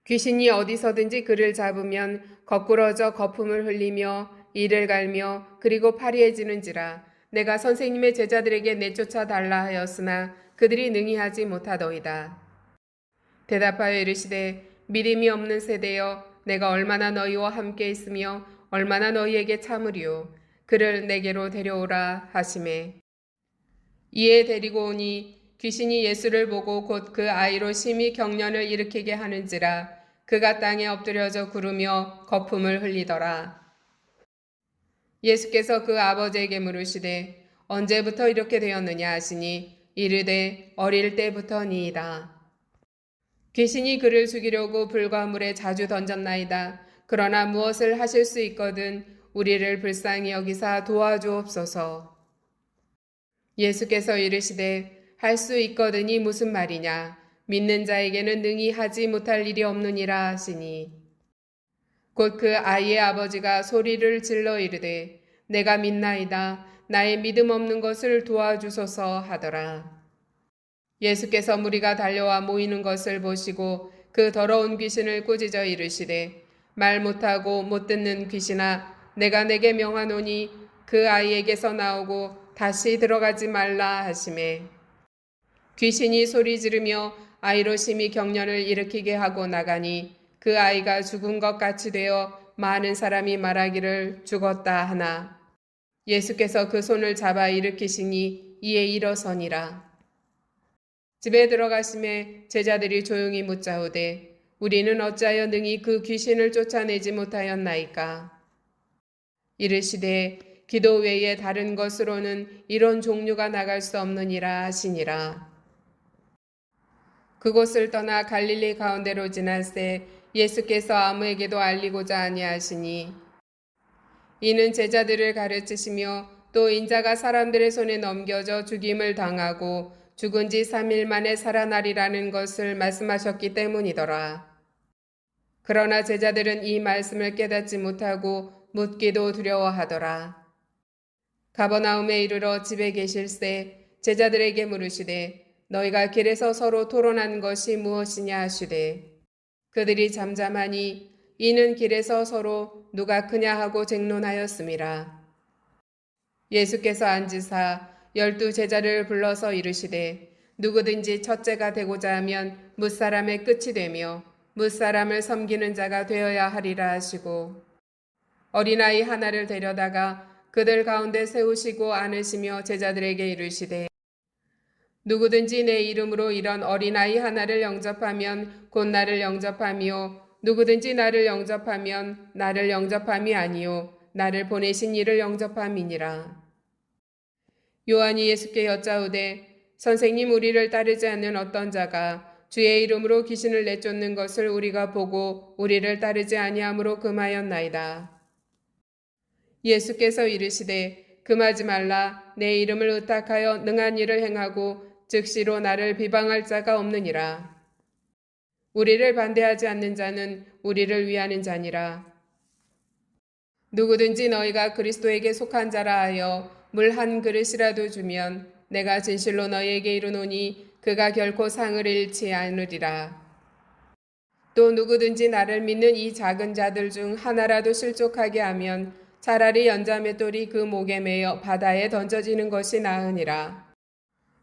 귀신이 어디서든지 그를 잡으면 거꾸러져 거품을 흘리며 이를 갈며 그리고 파리해지는지라 내가 선생님의 제자들에게 내쫓아 달라 하였으나 그들이 능히 하지 못하더이다. 대답하여 이르시되 믿음이 없는 세대여 내가 얼마나 너희와 함께 있으며 얼마나 너희에게 참으리요. 그를 내게로 데려오라 하시매 이에 데리고 오니 귀신이 예수를 보고 곧 그 아이로 심히 경련을 일으키게 하는지라 그가 땅에 엎드려져 구르며 거품을 흘리더라. 예수께서 그 아버지에게 물으시되 언제부터 이렇게 되었느냐 하시니 이르되 어릴 때부터니이다. 귀신이 그를 죽이려고 불과 물에 자주 던졌나이다. 그러나 무엇을 하실 수 있거든 우리를 불쌍히 여기사 도와주옵소서. 예수께서 이르시되 할 수 있거든이 무슨 말이냐. 믿는 자에게는 능히 하지 못할 일이 없느니라 하시니 곧 그 아이의 아버지가 소리를 질러 이르되 내가 믿나이다. 나의 믿음 없는 것을 도와주소서 하더라. 예수께서 무리가 달려와 모이는 것을 보시고 그 더러운 귀신을 꾸짖어 이르시되 말 못하고 못 듣는 귀신아 내가 내게 명하노니 그 아이에게서 나오고 다시 들어가지 말라 하시매 귀신이 소리 지르며 아이로 심히 경련을 일으키게 하고 나가니 그 아이가 죽은 것 같이 되어 많은 사람이 말하기를 죽었다 하나 예수께서 그 손을 잡아 일으키시니 이에 일어서니라. 집에 들어가심에 제자들이 조용히 묻자오되 우리는 어찌하여 능히 그 귀신을 쫓아내지 못하였나이까. 이르시되 기도 외에 다른 것으로는 이런 종류가 나갈 수 없느니라 하시니라. 그곳을 떠나 갈릴리 가운데로 지날새 예수께서 아무에게도 알리고자 아니하시니 이는 제자들을 가르치시며 또 인자가 사람들의 손에 넘겨져 죽임을 당하고 죽은 지 3일 만에 살아나리라는 것을 말씀하셨기 때문이더라. 그러나 제자들은 이 말씀을 깨닫지 못하고 묻기도 두려워하더라. 가버나움에 이르러 집에 계실새 제자들에게 물으시되 너희가 길에서 서로 토론한 것이 무엇이냐 하시되 그들이 잠잠하니 이는 길에서 서로 누가 크냐 하고 쟁론하였음이라. 예수께서 앉으사 12 제자를 불러서 이르시되 누구든지 첫째가 되고자 하면 뭇사람의 끝이 되며 뭇사람을 섬기는 자가 되어야 하리라 하시고 어린아이 하나를 데려다가 그들 가운데 세우시고 안으시며 제자들에게 이르시되 누구든지 내 이름으로 이런 어린아이 하나를 영접하면 곧 나를 영접하며 누구든지 나를 영접하면 나를 영접함이 아니요 나를 보내신 이를 영접함이니라. 요한이 예수께 여짜오되 선생님 우리를 따르지 않는 어떤 자가 주의 이름으로 귀신을 내쫓는 것을 우리가 보고 우리를 따르지 아니함으로 금하였나이다. 예수께서 이르시되 금하지 말라. 내 이름을 의탁하여 능한 일을 행하고 즉시로 나를 비방할 자가 없느니라. 우리를 반대하지 않는 자는 우리를 위하는 자니라. 누구든지 너희가 그리스도에게 속한 자라 하여 물 한 그릇이라도 주면 내가 진실로 너희에게 이르노니 그가 결코 상을 잃지 않으리라. 또 누구든지 나를 믿는 이 작은 자들 중 하나라도 실족하게 하면 차라리 연자맷돌이 그 목에 매여 바다에 던져지는 것이 나으니라.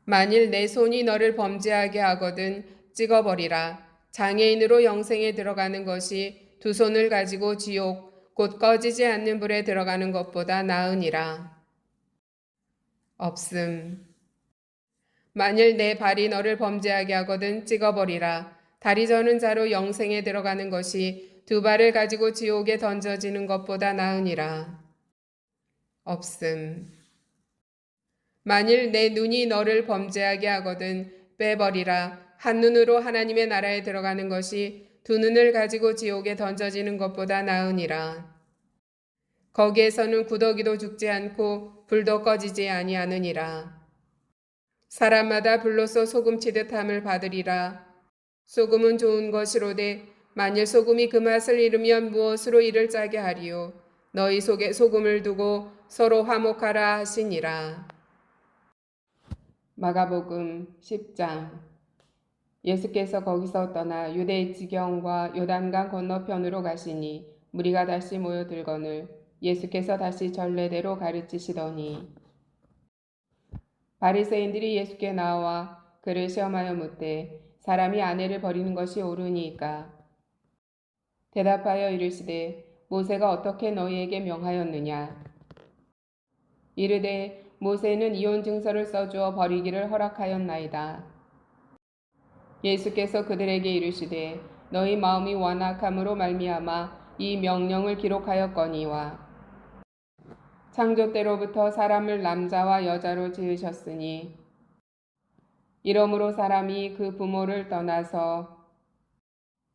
만일 내 손이 너를 범죄하게 하거든 찍어버리라. 장애인으로 영생에 들어가는 것이 두 손을 가지고 지옥 곧 꺼지지 않는 불에 들어가는 것보다 나으니라. 없음. 만일 내 발이 너를 범죄하게 하거든 찍어버리라. 다리 저는 자로 영생에 들어가는 것이 두 발을 가지고 지옥에 던져지는 것보다 나으니라. 없음. 만일 내 눈이 너를 범죄하게 하거든 빼버리라. 한 눈으로 하나님의 나라에 들어가는 것이 두 눈을 가지고 지옥에 던져지는 것보다 나으니라. 거기에서는 구더기도 죽지 않고 불도 꺼지지 아니하느니라. 사람마다 불로써 소금 치듯함을 받으리라. 소금은 좋은 것이로되 만일 소금이 그 맛을 잃으면 무엇으로 이를 짜게 하리요. 너희 속에 소금을 두고 서로 화목하라 하시니라. 마가복음 10장. 예수께서 거기서 떠나 유대 지경과 요단강 건너편으로 가시니 무리가 다시 모여들거늘 예수께서 다시 전례대로 가르치시더니 바리새인들이 예수께 나와 그를 시험하여 묻되 사람이 아내를 버리는 것이 옳으니까? 대답하여 이르시되 모세가 어떻게 너희에게 명하였느냐? 이르되 모세는 이혼 증서를 써주어 버리기를 허락하였나이다. 예수께서 그들에게 이르시되 너희 마음이 완악함으로 말미암아 이 명령을 기록하였거니와 창조 때로부터 사람을 남자와 여자로 지으셨으니 이러므로 사람이 그 부모를 떠나서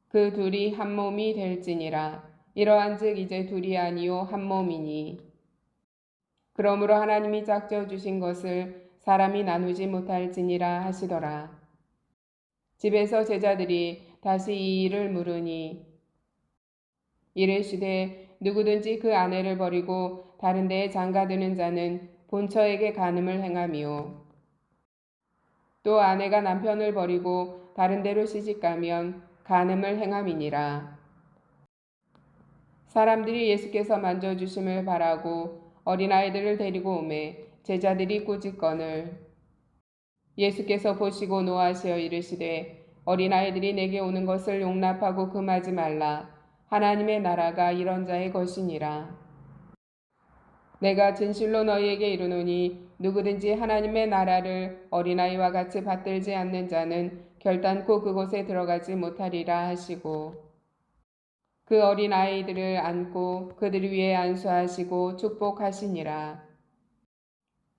그 둘이 한 몸이 될지니라. 이러한즉 이제 둘이 아니요 한 몸이니 그러므로 하나님이 짝져 주신 것을 사람이 나누지 못할지니라 하시더라. 집에서 제자들이 다시 이 일을 물으니 이르시되 누구든지 그 아내를 버리고 다른 데에 장가드는 자는 본처에게 간음을 행하며 또 아내가 남편을 버리고 다른 데로 시집가면 간음을 행함이니라. 사람들이 예수께서 만져주심을 바라고 어린아이들을 데리고 오매 제자들이 꾸짖거늘 예수께서 보시고 노하시어 이르시되 어린아이들이 내게 오는 것을 용납하고 금하지 말라. 하나님의 나라가 이런 자의 것이니라. 내가 진실로 너희에게 이르노니 누구든지 하나님의 나라를 어린아이와 같이 받들지 않는 자는 결단코 그곳에 들어가지 못하리라 하시고 그 어린아이들을 안고 그들 위에 안수하시고 축복하시니라.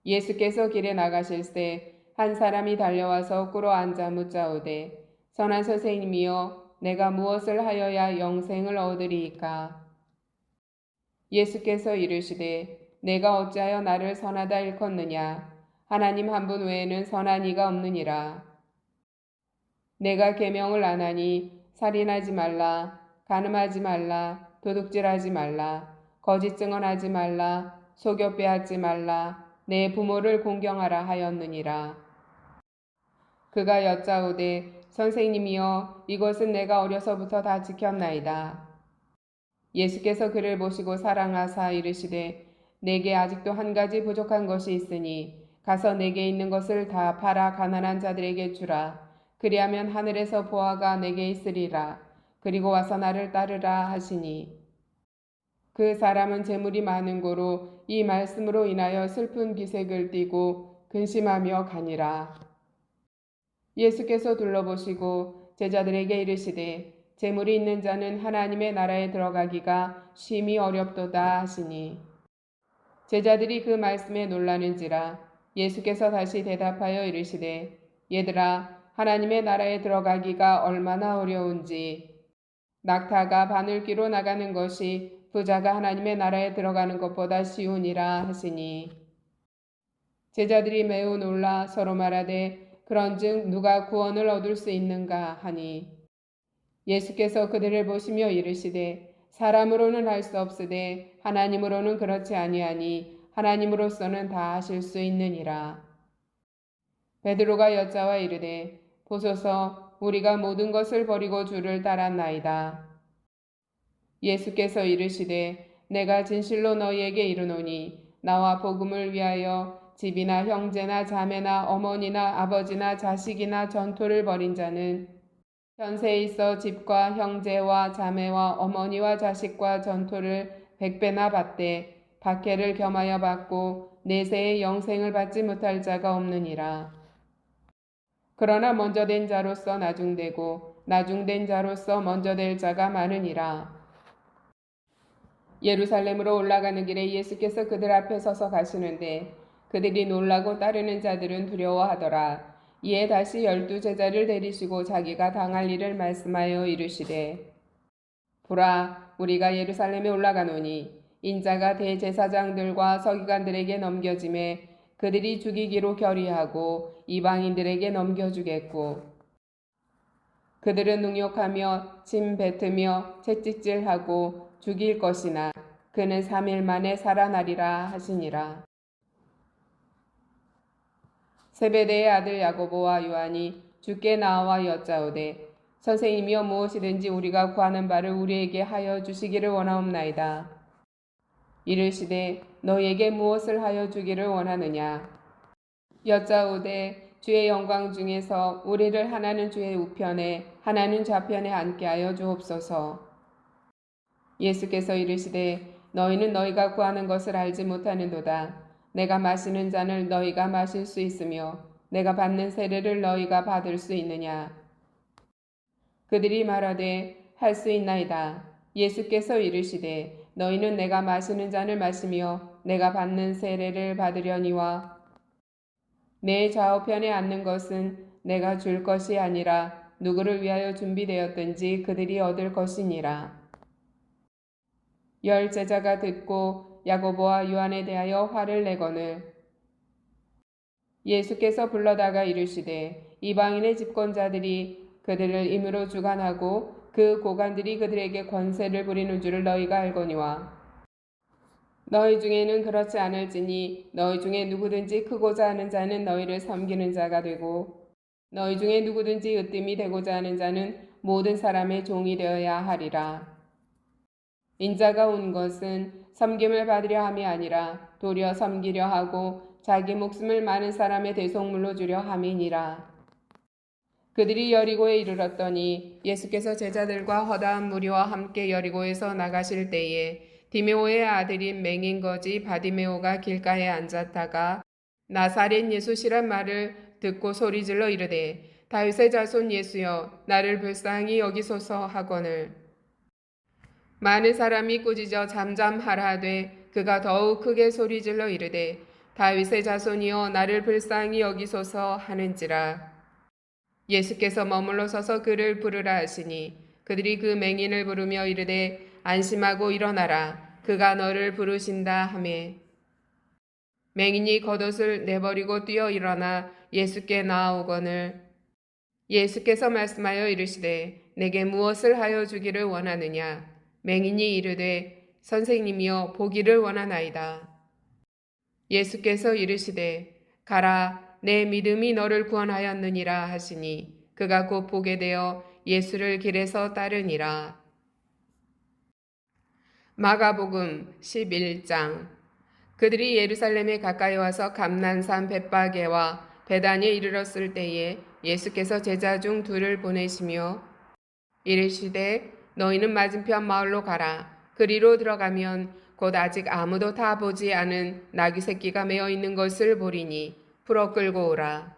예수께서 길에 나가실새 한 사람이 달려와서 꿇어 앉아 묻자오되 선한 선생님이여 내가 무엇을 하여야 영생을 얻으리이까? 예수께서 이르시되 내가 어찌하여 나를 선하다 일컫느냐? 하나님 한 분 외에는 선한 이가 없느니라. 내가 계명을 안 하니 살인하지 말라, 간음하지 말라, 도둑질하지 말라, 거짓 증언하지 말라, 속여 빼앗지 말라, 내 부모를 공경하라 하였느니라. 그가 여짜오되 선생님이여 이것은 내가 어려서부터 다 지켰나이다. 예수께서 그를 보시고 사랑하사 이르시되 내게 아직도 한 가지 부족한 것이 있으니 가서 내게 있는 것을 다 팔아 가난한 자들에게 주라. 그리하면 하늘에서 보화가 내게 있으리라. 그리고 와서 나를 따르라 하시니 그 사람은 재물이 많은 고로 이 말씀으로 인하여 슬픈 기색을 띠고 근심하며 가니라. 예수께서 둘러보시고 제자들에게 이르시되 재물이 있는 자는 하나님의 나라에 들어가기가 심히 어렵도다 하시니 제자들이 그 말씀에 놀라는지라. 예수께서 다시 대답하여 이르시되 얘들아 하나님의 나라에 들어가기가 얼마나 어려운지 낙타가 바늘귀로 나가는 것이 부자가 하나님의 나라에 들어가는 것보다 쉬우니라 하시니 제자들이 매우 놀라 서로 말하되 그런즉 누가 구원을 얻을 수 있는가 하니 예수께서 그들을 보시며 이르시되 사람으로는 할 수 없으되 하나님으로는 그렇지 아니하니 하나님으로서는 다 하실 수 있느니라. 베드로가 여짜와 이르되 보소서 우리가 모든 것을 버리고 주를 따랐나이다. 예수께서 이르시되 내가 진실로 너희에게 이르노니 나와 복음을 위하여 집이나 형제나 자매나 어머니나 아버지나 자식이나 전토를 벌인 자는 현세에 있어 집과 형제와 자매와 어머니와 자식과 전토를 100배나 받되 박해를 겸하여 받고 내세의 영생을 받지 못할 자가 없느니라. 그러나 먼저 된 자로서 나중되고 나중된 자로서 먼저 될 자가 많으니라. 예루살렘으로 올라가는 길에 예수께서 그들 앞에 서서 가시는데 그들이 놀라고 따르는 자들은 두려워하더라. 이에 다시 12 제자를 데리시고 자기가 당할 일을 말씀하여 이르시되 보라 우리가 예루살렘에 올라가노니 인자가 대제사장들과 서기관들에게 넘겨짐에 그들이 죽이기로 결의하고 이방인들에게 넘겨주겠고 그들은 능욕하며 침 뱉으며 채찍질하고 죽일 것이나 그는 3일 만에 살아나리라 하시니라. 세베대의 아들 야고보와 요한이 주께 나와 여짜오되 선생님이여 무엇이든지 우리가 구하는 바를 우리에게 하여 주시기를 원하옵나이다. 이르시되 너희에게 무엇을 하여 주기를 원하느냐. 여짜오되 주의 영광 중에서 우리를 하나는 주의 우편에 하나는 좌편에 앉게 하여 주옵소서. 예수께서 이르시되 너희는 너희가 구하는 것을 알지 못하는도다. 내가 마시는 잔을 너희가 마실 수 있으며 내가 받는 세례를 너희가 받을 수 있느냐. 그들이 말하되 할 수 있나이다. 예수께서 이르시되 너희는 내가 마시는 잔을 마시며 내가 받는 세례를 받으려니와 내 좌우편에 앉는 것은 내가 줄 것이 아니라 누구를 위하여 준비되었든지 그들이 얻을 것이니라. 10 제자가 듣고 야고보와 요한에 대하여 화를 내거늘 예수께서 불러다가 이르시되 이방인의 집권자들이 그들을 임으로 주관하고 그 고관들이 그들에게 권세를 부리는 줄을 너희가 알거니와 너희 중에는 그렇지 않을지니 너희 중에 누구든지 크고자 하는 자는 너희를 섬기는 자가 되고 너희 중에 누구든지 으뜸이 되고자 하는 자는 모든 사람의 종이 되어야 하리라. 인자가 온 것은 섬김을 받으려 함이 아니라 도리어 섬기려 하고 자기 목숨을 많은 사람의 대속물로 주려 함이니라. 그들이 여리고에 이르렀더니 예수께서 제자들과 허다한 무리와 함께 여리고에서 나가실 때에 디메오의 아들인 맹인거지 바디메오가 길가에 앉았다가 나사렛 예수시란 말을 듣고 소리질러 이르되 다윗의 자손 예수여 나를 불쌍히 여기소서 하거늘 많은 사람이 꾸짖어 잠잠하라되 그가 더욱 크게 소리질러 이르되 다윗의 자손이여 나를 불쌍히 여기소서 하는지라. 예수께서 머물러 서서 그를 부르라 하시니 그들이 그 맹인을 부르며 이르되 안심하고 일어나라 그가 너를 부르신다 하매 맹인이 겉옷을 내버리고 뛰어 일어나 예수께 나아오거늘 예수께서 말씀하여 이르시되 내게 무엇을 하여 주기를 원하느냐. 맹인이 이르되 선생님이여 보기를 원하나이다. 예수께서 이르시되 가라 내 믿음이 너를 구원하였느니라 하시니 그가 곧 보게 되어 예수를 길에서 따르니라. 마가복음 11장. 그들이 예루살렘에 가까이 와서 감난산 벳바게와 베다니에 이르렀을 때에 예수께서 제자 중 둘을 보내시며 이르시되 너희는 맞은편 마을로 가라. 그리로 들어가면 곧 아직 아무도 다 보지 않은 나귀 새끼가 메어 있는 것을 보리니 풀어 끌고 오라.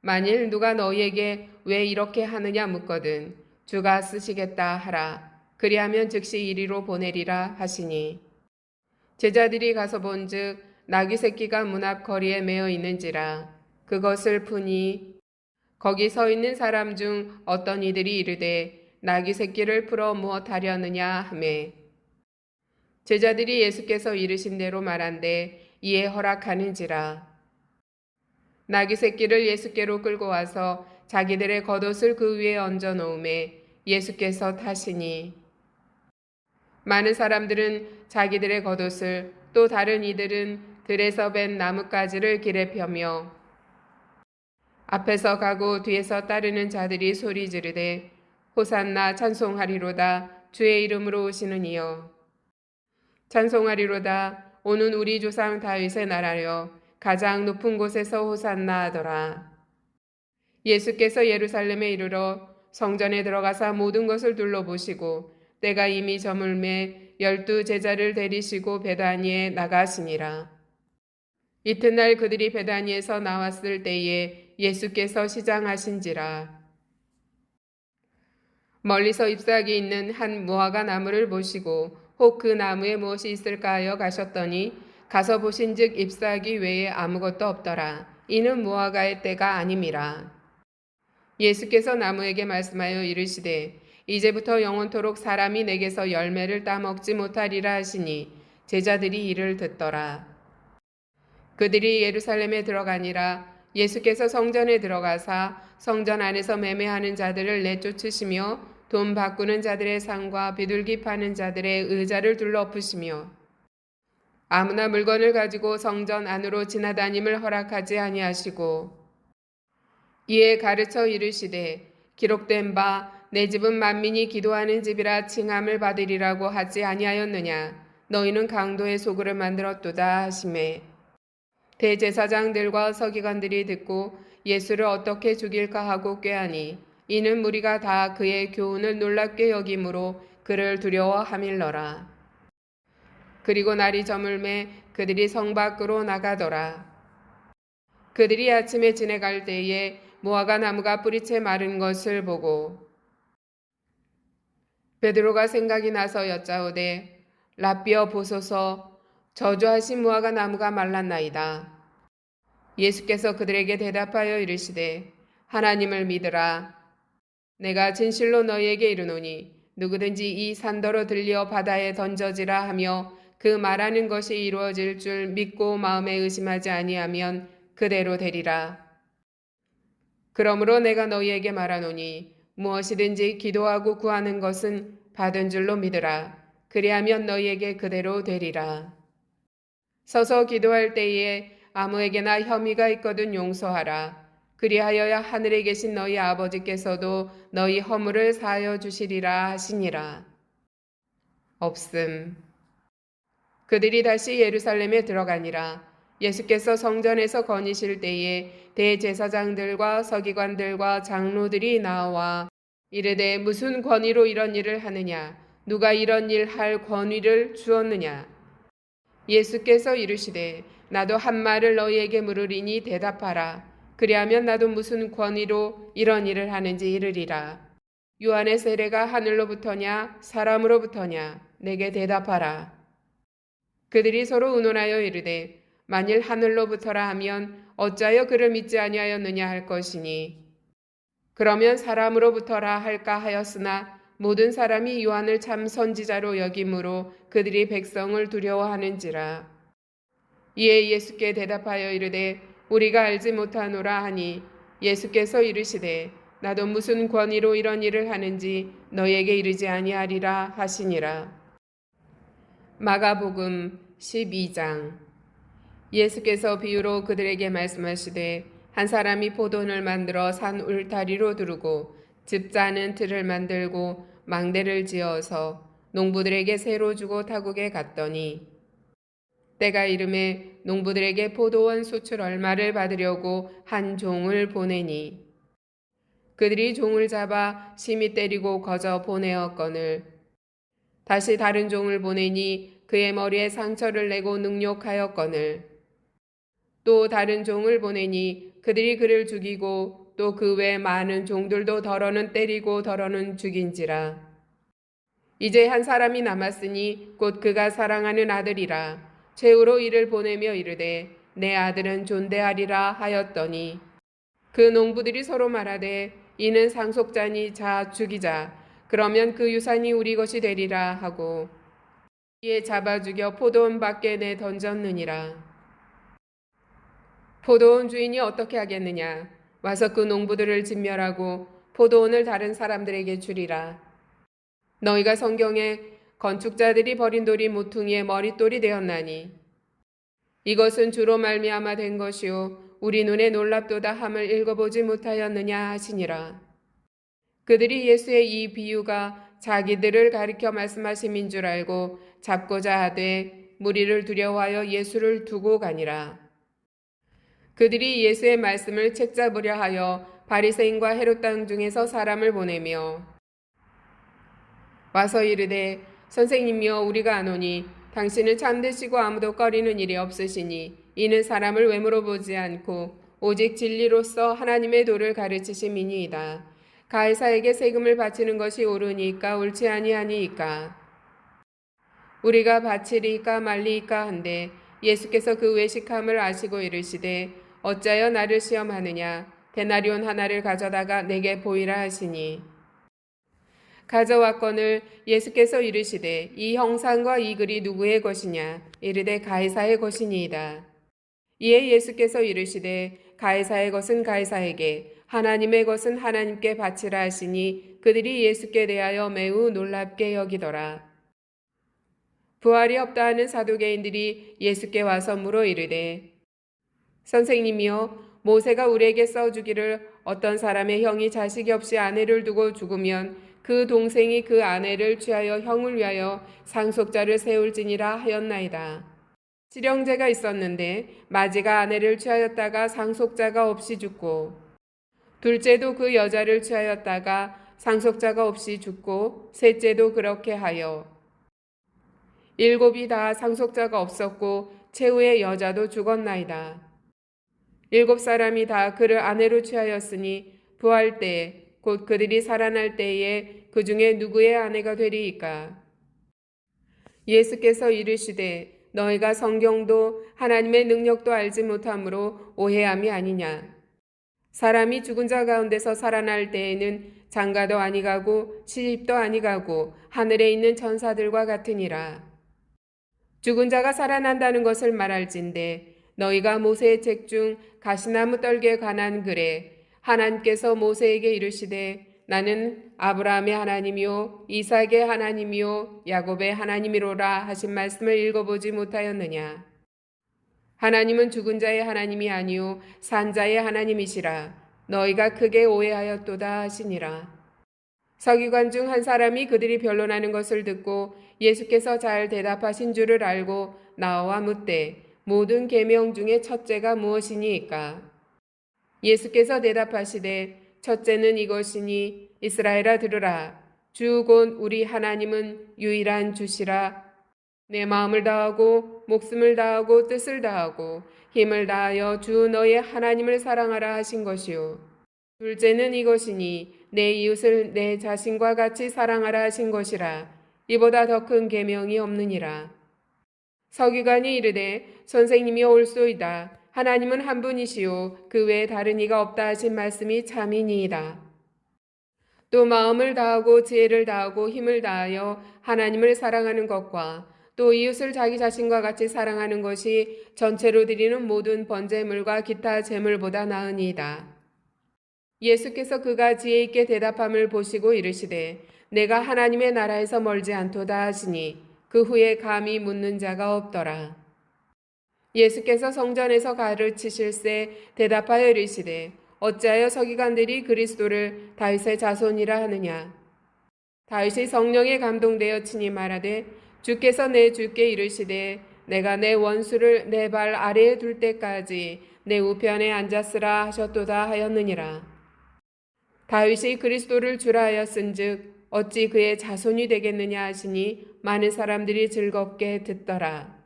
만일 누가 너희에게 왜 이렇게 하느냐 묻거든 주가 쓰시겠다 하라. 그리하면 즉시 이리로 보내리라 하시니 제자들이 가서 본즉 나귀 새끼가 문 앞 거리에 메어 있는지라. 그것을 푸니 거기 서 있는 사람 중 어떤 이들이 이르되 나귀 새끼를 풀어 무엇하려느냐 하매 제자들이 예수께서 이르신 대로 말한데 이에 허락하는지라. 나귀 새끼를 예수께로 끌고 와서 자기들의 겉옷을 그 위에 얹어 놓음에 예수께서 타시니 많은 사람들은 자기들의 겉옷을 또 다른 이들은 들에서 벤 나뭇가지를 길에 펴며 앞에서 가고 뒤에서 따르는 자들이 소리 지르되 호산나 찬송하리로다 주의 이름으로 오시는 이여 찬송하리로다 오는 우리 조상 다윗의 나라여 가장 높은 곳에서 호산나 하더라. 예수께서 예루살렘에 이르러 성전에 들어가사 모든 것을 둘러보시고 때가 이미 저물매 12 제자를 데리시고 베다니에 나가시니라. 이튿날 그들이 베다니에서 나왔을 때에 예수께서 시장하신지라. 멀리서 잎사귀 있는 한 무화과 나무를 보시고 혹 그 나무에 무엇이 있을까 하여 가셨더니 가서 보신즉 잎사귀 외에 아무것도 없더라. 이는 무화과의 때가 아님이라. 예수께서 나무에게 말씀하여 이르시되 이제부터 영원토록 사람이 내게서 열매를 따먹지 못하리라 하시니 제자들이 이를 듣더라. 그들이 예루살렘에 들어가니라. 예수께서 성전에 들어가사 성전 안에서 매매하는 자들을 내쫓으시며 돈 바꾸는 자들의 상과 비둘기 파는 자들의 의자를 둘러엎으시며 아무나 물건을 가지고 성전 안으로 지나다님을 허락하지 아니하시고 이에 가르쳐 이르시되 기록된 바 내 집은 만민이 기도하는 집이라 칭함을 받으리라고 하지 아니하였느냐. 너희는 강도의 소굴을 만들었도다 하시매 대제사장들과 서기관들이 듣고 예수를 어떻게 죽일까 하고 꾀하니 이는 무리가 다 그의 교훈을 놀랍게 여김으로 그를 두려워함일러라. 그리고 날이 저물매 그들이 성 밖으로 나가더라. 그들이 아침에 지내갈 때에 무화과 나무가 뿌리채 마른 것을 보고 베드로가 생각이 나서 여짜오되 라삐어 보소서 저주하신 무화과 나무가 말랐나이다. 예수께서 그들에게 대답하여 이르시되 하나님을 믿으라. 내가 진실로 너희에게 이르노니 누구든지 이 산더러 들려 바다에 던져지라 하며 그 말하는 것이 이루어질 줄 믿고 마음에 의심하지 아니하면 그대로 되리라. 그러므로 내가 너희에게 말하노니 무엇이든지 기도하고 구하는 것은 받은 줄로 믿으라. 그리하면 너희에게 그대로 되리라. 서서 기도할 때에 아무에게나 혐의가 있거든 용서하라. 그리하여야 하늘에 계신 너희 아버지께서도 너희 허물을 사하여 주시리라 하시니라. 없음. 그들이 다시 예루살렘에 들어가니라. 예수께서 성전에서 거니실 때에 대제사장들과 서기관들과 장로들이 나와 이르되 무슨 권위로 이런 일을 하느냐? 누가 이런 일 할 권위를 주었느냐? 예수께서 이르시되 나도 한 말을 너희에게 물으리니 대답하라. 그리하면 나도 무슨 권위로 이런 일을 하는지 이르리라. 요한의 세례가 하늘로부터냐 사람으로부터냐? 내게 대답하라. 그들이 서로 의논하여 이르되 만일 하늘로부터라 하면 어찌하여 그를 믿지 아니하였느냐 할 것이니 그러면 사람으로부터라 할까 하였으나 모든 사람이 요한을 참 선지자로 여김으로 그들이 백성을 두려워하는지라. 이에 예수께 대답하여 이르되 우리가 알지 못하노라 하니 예수께서 이르시되 나도 무슨 권위로 이런 일을 하는지 너희에게 이르지 아니하리라 하시니라. 마가복음 12장. 예수께서 비유로 그들에게 말씀하시되 한 사람이 포도원을 만들어 산 울타리로 두르고 집 짜는 틀을 만들고 망대를 지어서 농부들에게 새로 주고 타국에 갔더니 때가 이름에 농부들에게 포도원 수출 얼마를 받으려고 한 종을 보내니 그들이 종을 잡아 심히 때리고 거저 보내었거늘 다시 다른 종을 보내니 그의 머리에 상처를 내고 능욕하였거늘 또 다른 종을 보내니 그들이 그를 죽이고 또 그 외 많은 종들도 더러는 때리고 더러는 죽인지라. 이제 한 사람이 남았으니 곧 그가 사랑하는 아들이라. 최후로 이를 보내며 이르되 내 아들은 존대하리라 하였더니 그 농부들이 서로 말하되 이는 상속자니 자 죽이자. 그러면 그 유산이 우리 것이 되리라 하고 이에 잡아 죽여 포도원 밖에 내 던졌느니라. 포도원 주인이 어떻게 하겠느냐? 와서 그 농부들을 진멸하고 포도원을 다른 사람들에게 주리라. 너희가 성경에 건축자들이 버린 돌이 모퉁이의 머릿돌이 되었나니 이것은 주로 말미암아 된 것이요 우리 눈에 놀랍도다 함을 읽어보지 못하였느냐 하시니라. 그들이 예수의 이 비유가 자기들을 가리켜 말씀하심인 줄 알고 잡고자 하되 무리를 두려워하여 예수를 두고 가니라. 그들이 예수의 말씀을 책잡으려 하여 바리새인과 헤롯 땅 중에서 사람을 보내며 와서 이르되 선생님이여 우리가 아노니 당신은 참되시고 아무도 꺼리는 일이 없으시니 이는 사람을 외모로 보지 않고 오직 진리로서 하나님의 도를 가르치심이니이다. 가이사에게 세금을 바치는 것이 옳으니까 옳지 아니하니이까 우리가 바치리이까 말리이까 한데 예수께서 그 외식함을 아시고 이르시되 어찌하여 나를 시험하느냐 데나리온 하나를 가져다가 내게 보이라 하시니 가져왔거늘 예수께서 이르시되 이 형상과 이 글이 누구의 것이냐 이르되 가이사의 것이니이다. 이에 예수께서 이르시되 가이사의 것은 가이사에게 하나님의 것은 하나님께 바치라 하시니 그들이 예수께 대하여 매우 놀랍게 여기더라. 부활이 없다 하는 사두개인들이 예수께 와서 물어 이르되 선생님이여 모세가 우리에게 써주기를 어떤 사람의 형이 자식이 없이 아내를 두고 죽으면 그 동생이 그 아내를 취하여 형을 위하여 상속자를 세울지니라 하였나이다. 지령제가 있었는데 마지가 아내를 취하였다가 상속자가 없이 죽고 둘째도 그 여자를 취하였다가 상속자가 없이 죽고 셋째도 그렇게 하여 일곱이 다 상속자가 없었고 최후의 여자도 죽었나이다. 일곱 사람이 다 그를 아내로 취하였으니 부활 때에 곧 그들이 살아날 때에 그 중에 누구의 아내가 되리이까? 예수께서 이르시되 너희가 성경도 하나님의 능력도 알지 못함으로 오해함이 아니냐. 사람이 죽은 자 가운데서 살아날 때에는 장가도 아니가고 시집도 아니가고 하늘에 있는 천사들과 같으니라. 죽은 자가 살아난다는 것을 말할진대 너희가 모세의 책 중 가시나무 떨기에 관한 글에 하나님께서 모세에게 이르시되 나는 아브라함의 하나님이요 이삭의 하나님이요 야곱의 하나님이로라 하신 말씀을 읽어보지 못하였느냐. 하나님은 죽은 자의 하나님이 아니요 산 자의 하나님이시라. 너희가 크게 오해하였도다 하시니라. 서기관 중 한 사람이 그들이 변론하는 것을 듣고 예수께서 잘 대답하신 줄을 알고 나와 묻되 모든 계명 중에 첫째가 무엇이니까? 예수께서 대답하시되 첫째는 이것이니 이스라엘아 들으라. 주 곧 우리 하나님은 유일한 주시라. 내 마음을 다하고 목숨을 다하고 뜻을 다하고 힘을 다하여 주 너의 하나님을 사랑하라 하신 것이요. 둘째는 이것이니 내 이웃을 내 자신과 같이 사랑하라 하신 것이라. 이보다 더 큰 계명이 없느니라. 서기관이 이르되 선생님이 옳소이다. 하나님은 한 분이시요 그 외에 다른 이가 없다 하신 말씀이 참이니이다. 또 마음을 다하고 지혜를 다하고 힘을 다하여 하나님을 사랑하는 것과 또 이웃을 자기 자신과 같이 사랑하는 것이 전체로 드리는 모든 번제물과 기타 제물보다 나으니이다. 예수께서 그가 지혜 있게 대답함을 보시고 이르시되 내가 하나님의 나라에서 멀지 않도다 하시니 그 후에 감히 묻는 자가 없더라. 예수께서 성전에서 가르치실새 대답하여 이르시되 어찌하여 서기관들이 그리스도를 다윗의 자손이라 하느냐. 다윗이 성령에 감동되어 친히 말하되 주께서 내 주께 이르시되 내가 내 원수를 내 발 아래에 둘 때까지 내 우편에 앉았으라 하셨도다 하였느니라. 다윗이 그리스도를 주라 하였은즉 어찌 그의 자손이 되겠느냐 하시니 많은 사람들이 즐겁게 듣더라.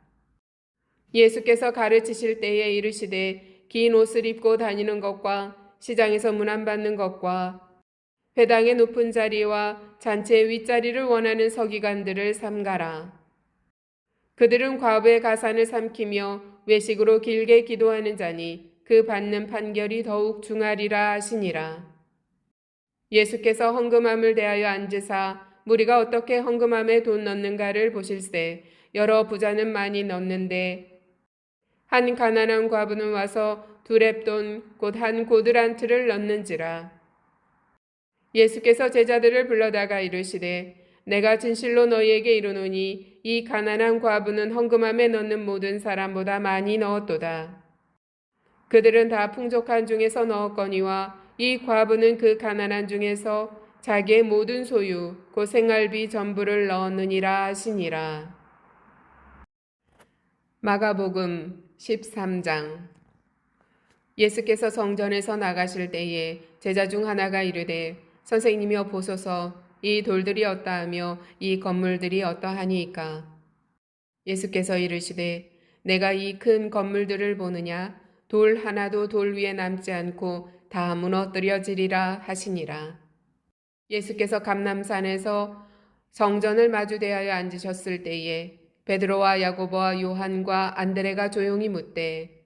예수께서 가르치실 때에 이르시되 긴 옷을 입고 다니는 것과 시장에서 문안받는 것과 회당의 높은 자리와 잔치의 윗자리를 원하는 서기관들을 삼가라. 그들은 과부의 가산을 삼키며 외식으로 길게 기도하는 자니 그 받는 판결이 더욱 중하리라 하시니라. 예수께서 헌금함을 대하여 앉으사 무리가 어떻게 헌금함에 돈 넣는가를 보실세 여러 부자는 많이 넣는데 한 가난한 과부는 와서 두 렙돈 곧 한 고드란트를 넣는지라. 예수께서 제자들을 불러다가 이르시되 내가 진실로 너희에게 이르노니 이 가난한 과부는 헌금함에 넣는 모든 사람보다 많이 넣었도다. 그들은 다 풍족한 중에서 넣었거니와 이 과부는 그 가난한 중에서 자기의 모든 소유 곧 생활비 전부를 넣었느니라 하시니라. 마가복음 13장. 예수께서 성전에서 나가실 때에 제자 중 하나가 이르되 선생님이여 보소서 이 돌들이 어떠하며 이 건물들이 어떠하니이까. 예수께서 이르시되 내가 이 큰 건물들을 보느냐 돌 하나도 돌 위에 남지 않고 다 무너뜨려지리라 하시니라. 예수께서 감람산에서 성전을 마주 대하여 앉으셨을 때에 베드로와 야고보와 요한과 안드레가 조용히 묻되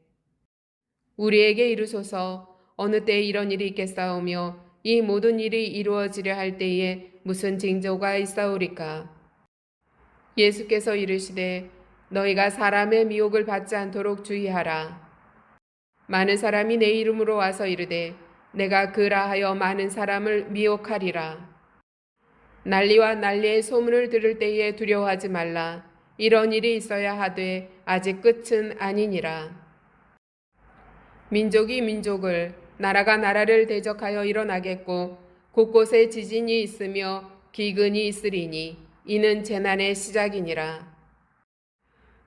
우리에게 이르소서 어느 때에 이런 일이 있겠사오며 이 모든 일이 이루어지려 할 때에 무슨 징조가 있사오리까. 예수께서 이르시되 너희가 사람의 미혹을 받지 않도록 주의하라. 많은 사람이 내 이름으로 와서 이르되 내가 그라 하여 많은 사람을 미혹하리라. 난리와 난리의 소문을 들을 때에 두려워하지 말라. 이런 일이 있어야 하되 아직 끝은 아니니라. 민족이 민족을 나라가 나라를 대적하여 일어나겠고 곳곳에 지진이 있으며 기근이 있으리니 이는 재난의 시작이니라.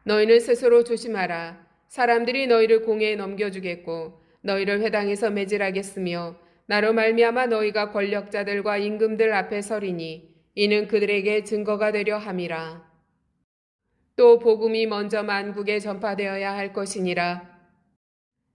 너희는 스스로 조심하라. 사람들이 너희를 공회에 넘겨주겠고 너희를 회당에서 매질하겠으며 나로 말미암아 너희가 권력자들과 임금들 앞에 서리니 이는 그들에게 증거가 되려 함이라. 또 복음이 먼저 만국에 전파되어야 할 것이니라.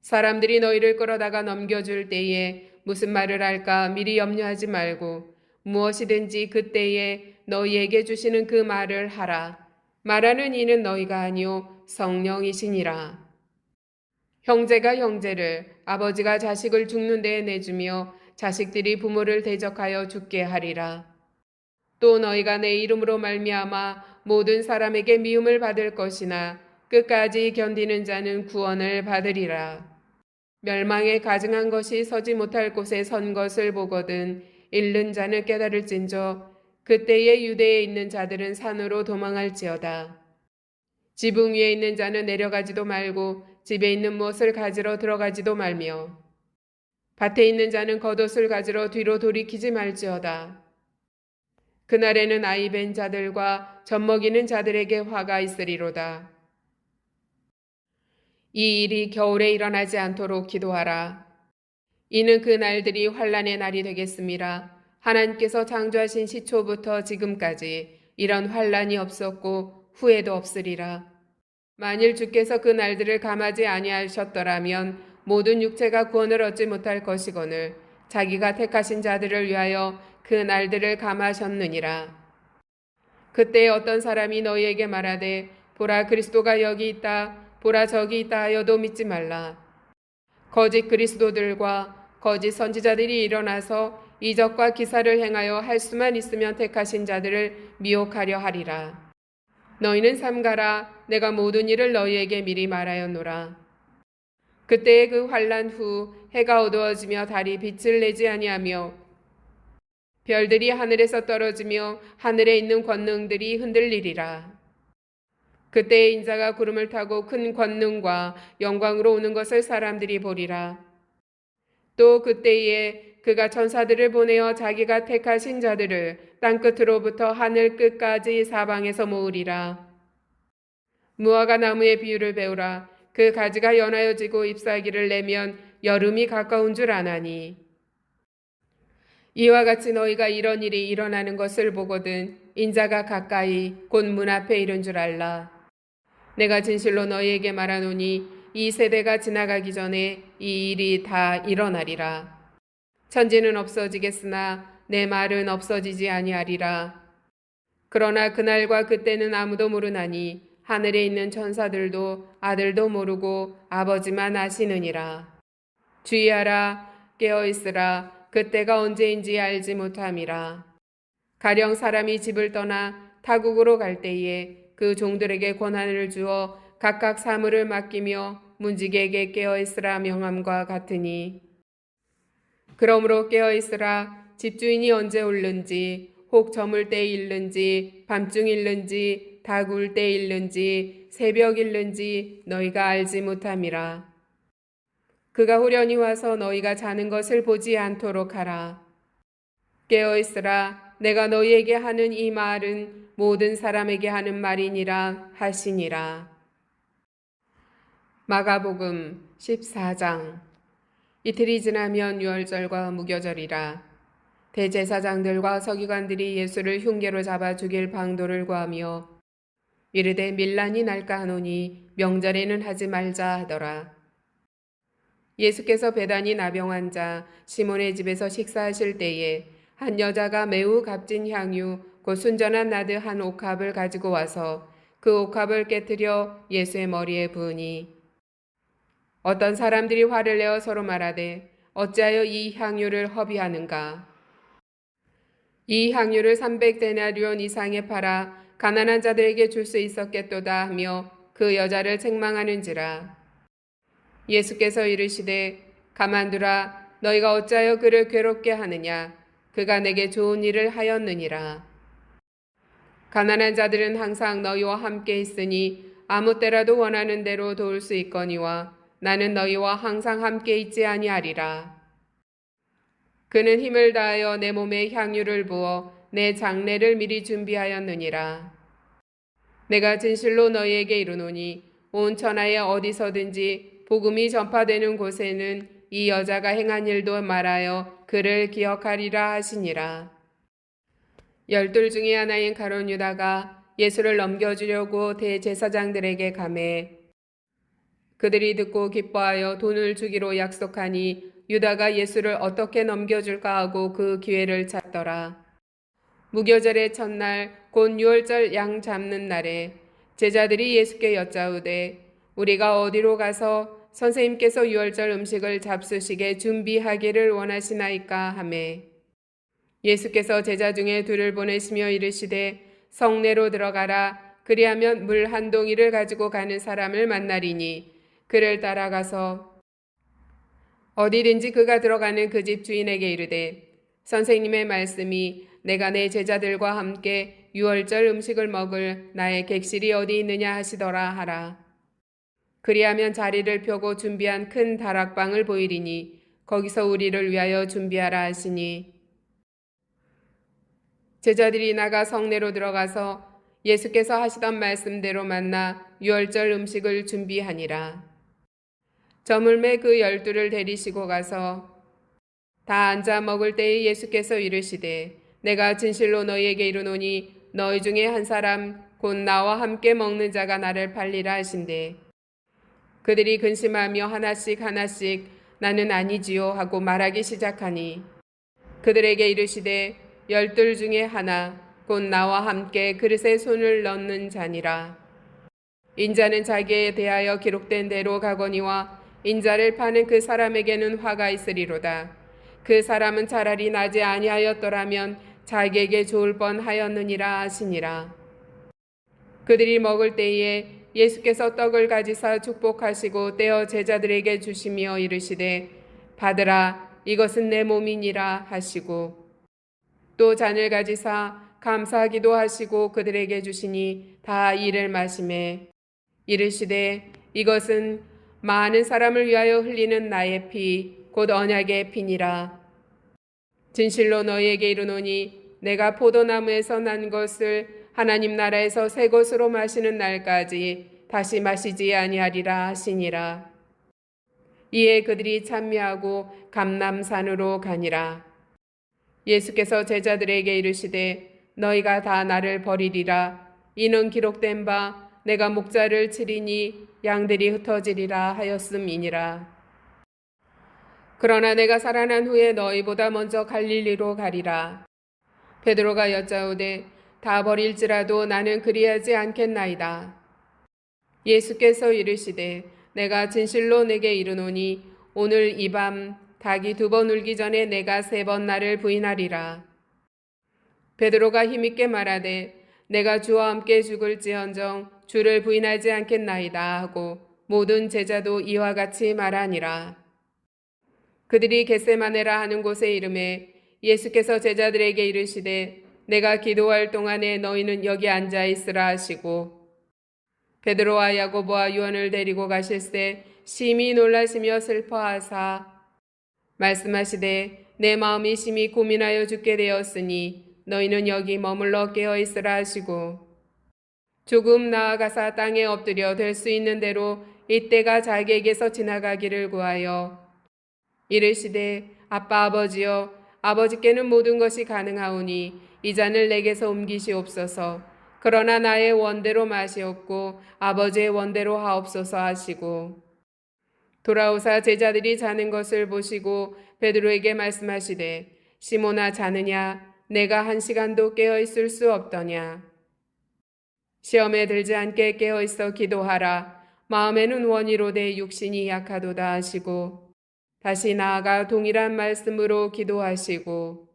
사람들이 너희를 끌어다가 넘겨줄 때에 무슨 말을 할까 미리 염려하지 말고 무엇이든지 그때에 너희에게 주시는 그 말을 하라. 말하는 이는 너희가 아니요 성령이시니라. 형제가 형제를 아버지가 자식을 죽는 데에 내주며 자식들이 부모를 대적하여 죽게 하리라. 또 너희가 내 이름으로 말미암아 모든 사람에게 미움을 받을 것이나 끝까지 견디는 자는 구원을 받으리라. 멸망에 가증한 것이 서지 못할 곳에 선 것을 보거든 잃는 자는 깨달을진저 그때에 유대에 있는 자들은 산으로 도망할지어다. 지붕 위에 있는 자는 내려가지도 말고 집에 있는 무엇을 가지러 들어가지도 말며 밭에 있는 자는 겉옷을 가지러 뒤로 돌이키지 말지어다. 그날에는 아이 뵌 자들과 젖먹이는 자들에게 화가 있으리로다. 이 일이 겨울에 일어나지 않도록 기도하라. 이는 그 날들이 환난의 날이 되겠음이라. 하나님께서 창조하신 시초부터 지금까지 이런 환난이 없었고 후에도 없으리라. 만일 주께서 그 날들을 감하지 아니하셨더라면 모든 육체가 구원을 얻지 못할 것이거늘 자기가 택하신 자들을 위하여 그 날들을 감하셨느니라. 그때 어떤 사람이 너희에게 말하되 보라 그리스도가 여기 있다 보라 저기 있다 하여도 믿지 말라. 거짓 그리스도들과 거짓 선지자들이 일어나서 이적과 기사를 행하여 할 수만 있으면 택하신 자들을 미혹하려 하리라. 너희는 삼가라. 내가 모든 일을 너희에게 미리 말하였노라. 그때의 그 환난 후 해가 어두워지며 달이 빛을 내지 아니하며 별들이 하늘에서 떨어지며 하늘에 있는 권능들이 흔들리리라. 그때 인자가 구름을 타고 큰 권능과 영광으로 오는 것을 사람들이 보리라. 또 그때에 그가 천사들을 보내어 자기가 택하신 자들을 땅끝으로부터 하늘 끝까지 사방에서 모으리라. 무화과 나무의 비유를 배우라. 그 가지가 연하여지고 잎사귀를 내면 여름이 가까운 줄 아나니 이와 같이 너희가 이런 일이 일어나는 것을 보거든 인자가 가까이 곧 문 앞에 이른 줄 알라. 내가 진실로 너희에게 말하노니 이 세대가 지나가기 전에 이 일이 다 일어나리라. 천지는 없어지겠으나 내 말은 없어지지 아니하리라. 그러나 그날과 그때는 아무도 모르나니 하늘에 있는 천사들도 아들도 모르고 아버지만 아시느니라. 주의하라, 깨어있으라. 그때가 언제인지 알지 못함이라. 가령 사람이 집을 떠나 타국으로 갈 때에 그 종들에게 권한을 주어 각각 사물을 맡기며 문지기에게 깨어있으라 명함과 같으니 그러므로 깨어있으라. 집주인이 언제 올는지 혹 저물 때 일는지 밤중 일는지 다구울 때 일는지 새벽 일는지 너희가 알지 못함이라. 그가 후련히 와서 너희가 자는 것을 보지 않도록 하라. 깨어있으라. 내가 너희에게 하는 이 말은 모든 사람에게 하는 말이니라 하시니라. 마가복음 14장. 이틀이 지나면 유월절과 무교절이라. 대제사장들과 서기관들이 예수를 흉계로 잡아 죽일 방도를 구하며 이르되 밀란이 날까 하노니 명절에는 하지 말자 하더라. 예수께서 베다니 나병 자 시몬의 집에서 식사하실 때에 한 여자가 매우 값진 향유 곧 순전한 나드 한 옥합을 가지고 와서 그 옥합을 깨뜨려 예수의 머리에 부으니 어떤 사람들이 화를 내어 서로 말하되 어찌하여 이 향유를 허비하는가. 이 향유를 300데나리온 이상에 팔아 가난한 자들에게 줄 수 있었겠도다 하며 그 여자를 책망하는지라. 예수께서 이르시되 가만두라. 너희가 어찌하여 그를 괴롭게 하느냐. 그가 내게 좋은 일을 하였느니라. 가난한 자들은 항상 너희와 함께 있으니 아무 때라도 원하는 대로 도울 수 있거니와 나는 너희와 항상 함께 있지 아니하리라. 그는 힘을 다하여 내 몸에 향유를 부어 내 장례를 미리 준비하였느니라. 내가 진실로 너희에게 이르노니 온 천하에 어디서든지 복음이 전파되는 곳에는 이 여자가 행한 일도 말하여 그를 기억하리라 하시니라. 12 중에 하나인 가룟 유다가 예수를 넘겨주려고 대제사장들에게 가매 그들이 듣고 기뻐하여 돈을 주기로 약속하니 유다가 예수를 어떻게 넘겨줄까 하고 그 기회를 찾더라. 무교절의 첫날 곧 유월절 양 잡는 날에 제자들이 예수께 여짜오되 우리가 어디로 가서 선생님께서 유월절 음식을 잡수시게 준비하기를 원하시나이까 하매 예수께서 제자 중에 둘을 보내시며 이르시되 성내로 들어가라. 그리하면 물 한 동이를 가지고 가는 사람을 만나리니 그를 따라가서 어디든지 그가 들어가는 그 집 주인에게 이르되 선생님의 말씀이 내가 내 제자들과 함께 유월절 음식을 먹을 나의 객실이 어디 있느냐 하시더라 하라. 그리하면 자리를 펴고 준비한 큰 다락방을 보이리니 거기서 우리를 위하여 준비하라 하시니 제자들이 나가 성내로 들어가서 예수께서 하시던 말씀대로 만나 유월절 음식을 준비하니라. 저물매 그 12를 데리시고 가서 다 앉아 먹을 때에 예수께서 이르시되 내가 진실로 너희에게 이르노니 너희 중에 한 사람 곧 나와 함께 먹는 자가 나를 팔리라 하신대. 그들이 근심하며 하나씩 나는 아니지요 하고 말하기 시작하니 그들에게 이르시되 12 중에 하나 곧 나와 함께 그릇에 손을 넣는 자니라. 인자는 자기에 대하여 기록된 대로 가거니와 인자를 파는 그 사람에게는 화가 있으리로다. 그 사람은 차라리 나지 아니하였더라면 자기에게 좋을 뻔하였느니라 하시니라. 그들이 먹을 때에 예수께서 떡을 가지사 축복하시고 떼어 제자들에게 주시며 이르시되 받으라 이것은 내 몸이니라 하시고 또 잔을 가지사 감사하기도 하시고 그들에게 주시니 다 이를 마시매 이르시되 이것은 많은 사람을 위하여 흘리는 나의 피 곧 언약의 피니라. 진실로 너희에게 이르노니 내가 포도나무에서 난 것을 하나님 나라에서 새 것으로 마시는 날까지 다시 마시지 아니하리라 하시니라. 이에 그들이 찬미하고 감람산으로 가니라. 예수께서 제자들에게 이르시되 너희가 다 나를 버리리라. 이는 기록된 바 내가 목자를 치리니 양들이 흩어지리라 하였음이니라. 그러나 내가 살아난 후에 너희보다 먼저 갈릴리로 가리라. 베드로가 여짜오되 다 버릴지라도 나는 그리하지 않겠나이다. 예수께서 이르시되 내가 진실로 내게 이르노니 오늘 이 밤 닭이 2번 울기 전에 내가 3번 나를 부인하리라. 베드로가 힘있게 말하되 내가 주와 함께 죽을지언정 주를 부인하지 않겠나이다 하고 모든 제자도 이와 같이 말하니라. 그들이 겟세마네라 하는 곳에 이르매 예수께서 제자들에게 이르시되 내가 기도할 동안에 너희는 여기 앉아 있으라 하시고 베드로와 야고보와 요한을 데리고 가실새 심히 놀라시며 슬퍼하사 말씀하시되 내 마음이 심히 고민하여 죽게 되었으니 너희는 여기 머물러 깨어 있으라 하시고 조금 나아가사 땅에 엎드려 될 수 있는 대로 이때가 자기에게서 지나가기를 구하여 이르시되 아빠 아버지여 아버지께는 모든 것이 가능하오니 이 잔을 내게서 옮기시옵소서. 그러나 나의 원대로 마시옵고 아버지의 원대로 하옵소서 하시고 돌아오사 제자들이 자는 것을 보시고 베드로에게 말씀하시되 시몬아 자느냐 내가 1시간도 깨어 있을 수 없더냐. 시험에 들지 않게 깨어 있어 기도하라. 마음에는 원이로되 육신이 약하도다 하시고 다시 나아가 동일한 말씀으로 기도하시고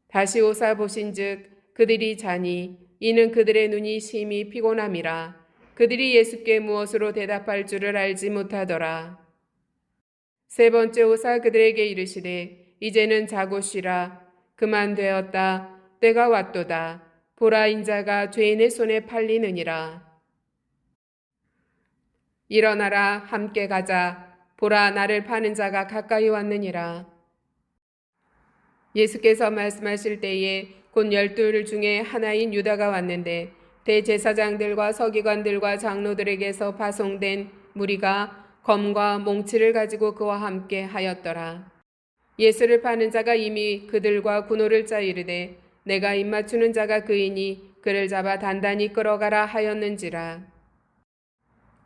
다시 오사 보신즉 그들이 자니 이는 그들의 눈이 심히 피곤함이라. 그들이 예수께 무엇으로 대답할 줄을 알지 못하더라. 3번째 오사 그들에게 이르시되 이제는 자고 쉬라. 그만 되었다. 때가 왔도다. 보라 인자가 죄인의 손에 팔리느니라. 일어나라 함께 가자. 보라 나를 파는 자가 가까이 왔느니라. 예수께서 말씀하실 때에 곧 12 중에 하나인 유다가 왔는데 대제사장들과 서기관들과 장로들에게서 파송된 무리가 검과 몽치를 가지고 그와 함께 하였더라. 예수를 파는 자가 이미 그들과 군호를 짜 이르되 내가 입맞추는 자가 그이니 그를 잡아 단단히 끌어가라 하였는지라.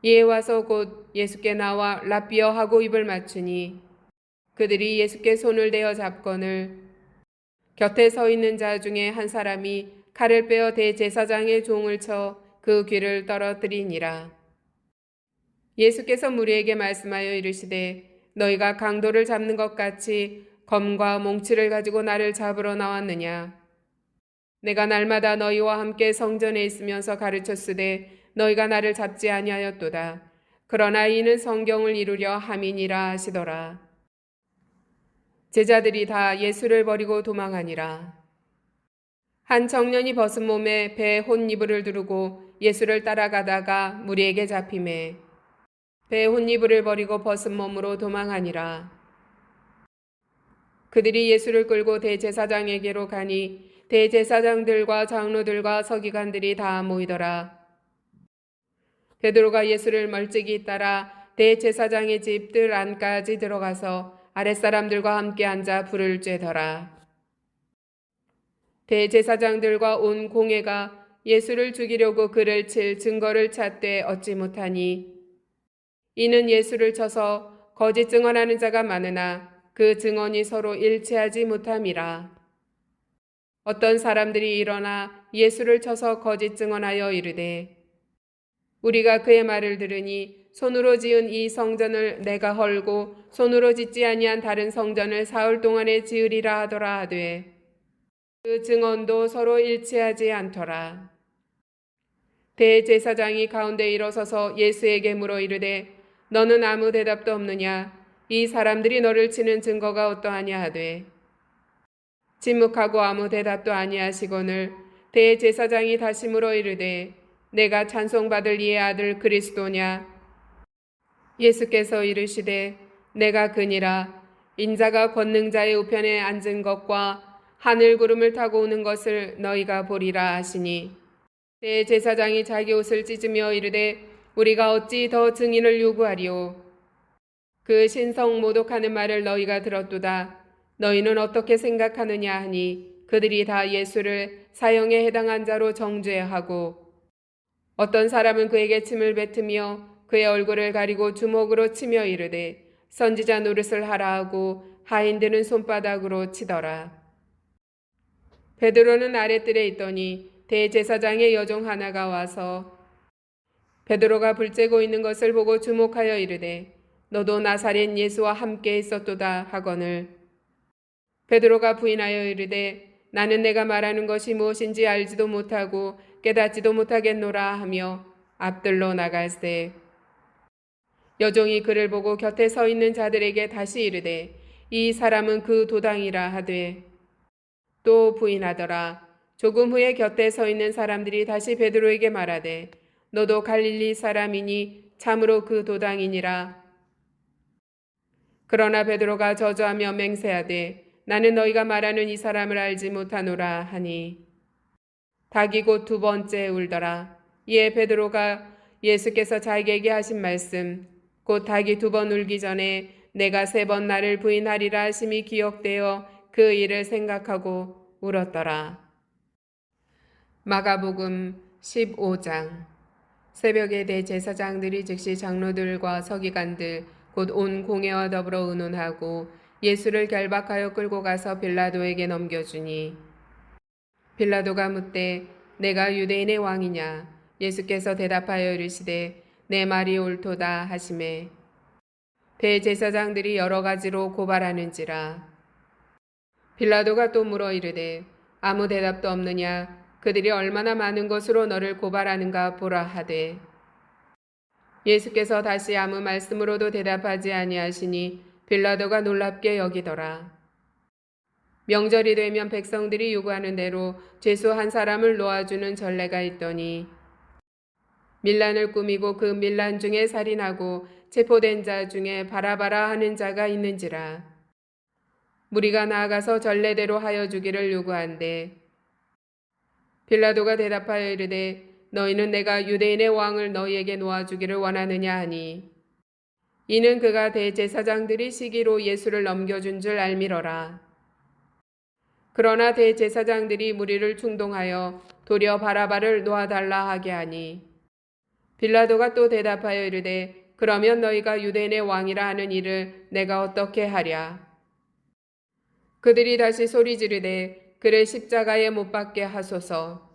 이에 와서 곧 예수께 나와 랍비어 하고 입을 맞추니 그들이 예수께 손을 대어 잡거늘 곁에 서 있는 자 중에 한 사람이 칼을 빼어 대제사장의 종을 쳐 그 귀를 떨어뜨리니라. 예수께서 무리에게 말씀하여 이르시되 너희가 강도를 잡는 것 같이 검과 몽치를 가지고 나를 잡으러 나왔느냐. 내가 날마다 너희와 함께 성전에 있으면서 가르쳤으되 너희가 나를 잡지 아니하였도다. 그러나 이는 성경을 이루려 함이니라 하시더라. 제자들이 다 예수를 버리고 도망하니라. 한 청년이 벗은 몸에 배에 혼이불을 두르고 예수를 따라가다가 무리에게 잡히매 배에 혼이불을 버리고 벗은 몸으로 도망하니라. 그들이 예수를 끌고 대제사장에게로 가니 대제사장들과 장로들과 서기관들이 다 모이더라. 베드로가 예수를 멀찍이 따라 대제사장의 집 뜰 안까지 들어가서 아랫사람들과 함께 앉아 불을 쬐더라. 대제사장들과 온 공회가 예수를 죽이려고 그를 칠 증거를 찾되 얻지 못하니 이는 예수를 쳐서 거짓 증언하는 자가 많으나 그 증언이 서로 일치하지 못함이라. 어떤 사람들이 일어나 예수를 쳐서 거짓 증언하여 이르되 우리가 그의 말을 들으니 손으로 지은 이 성전을 내가 헐고 손으로 짓지 아니한 다른 성전을 사흘 동안에 지으리라 하더라 하되 그 증언도 서로 일치하지 않더라. 대제사장이 가운데 일어서서 예수에게 물어 이르되 너는 아무 대답도 없느냐. 이 사람들이 너를 치는 증거가 어떠하냐 하되 침묵하고 아무 대답도 아니하시거늘 대제사장이 다시 물어 이르되 내가 찬송받을 이의 아들 그리스도냐. 예수께서 이르시되 내가 그니라. 인자가 권능자의 우편에 앉은 것과 하늘 구름을 타고 오는 것을 너희가 보리라 하시니 대제사장이 자기 옷을 찢으며 이르되 우리가 어찌 더 증인을 요구하리요? 그 신성 모독하는 말을 너희가 들었도다. 너희는 어떻게 생각하느냐 하니 그들이 다 예수를 사형에 해당한 자로 정죄하고 어떤 사람은 그에게 침을 뱉으며 그의 얼굴을 가리고 주먹으로 치며 이르되 선지자 노릇을 하라 하고 하인들은 손바닥으로 치더라. 베드로는 아랫뜰에 있더니 대제사장의 여종 하나가 와서 베드로가 불 쬐고 있는 것을 보고 주목하여 이르되 너도 나사렛 예수와 함께 있었도다 하거늘 베드로가 부인하여 이르되 나는 내가 말하는 것이 무엇인지 알지도 못하고 깨닫지도 못하겠노라 하며 앞들로 나갈새 여종이 그를 보고 곁에 서 있는 자들에게 다시 이르되 이 사람은 그 도당이라 하되 또 부인하더라. 조금 후에 곁에 서 있는 사람들이 다시 베드로에게 말하되 너도 갈릴리 사람이니 참으로 그 도당이니라. 그러나 베드로가 저주하며 맹세하되 나는 너희가 말하는 이 사람을 알지 못하노라 하니 닭이 곧 두 번째 울더라. 이에 베드로가 예수께서 자기에게 하신 말씀 곧 닭이 두 번 울기 전에 내가 세 번 나를 부인하리라 하심이 기억되어 그 일을 생각하고 울었더라. 마가복음 15장. 새벽에 대제사장들이 즉시 장로들과 서기관들 곧 온 공회와 더불어 의논하고 예수를 결박하여 끌고 가서 빌라도에게 넘겨주니 빌라도가 묻되 내가 유대인의 왕이냐? 예수께서 대답하여 이르시되 내 말이 옳도다 하시매 대제사장들이 여러 가지로 고발하는지라. 빌라도가 또 물어 이르되 아무 대답도 없느냐? 그들이 얼마나 많은 것으로 너를 고발하는가 보라 하되 예수께서 다시 아무 말씀으로도 대답하지 아니하시니 빌라도가 놀랍게 여기더라. 명절이 되면 백성들이 요구하는 대로 죄수 한 사람을 놓아주는 전례가 있더니 밀란을 꾸미고 그 밀란 중에 살인하고 체포된 자 중에 바라바라 하는 자가 있는지라. 무리가 나아가서 전례대로 하여 주기를 요구한대 빌라도가 대답하여 이르되 너희는 내가 유대인의 왕을 너희에게 놓아주기를 원하느냐 하니 이는 그가 대제사장들이 시기로 예수를 넘겨준 줄 알미러라. 그러나 대제사장들이 무리를 충동하여 도리어 바라바를 놓아달라 하게 하니 빌라도가 또 대답하여 이르되 그러면 너희가 유대인의 왕이라 하는 일을 내가 어떻게 하랴. 그들이 다시 소리 지르되 그를 십자가에 못 박게 하소서.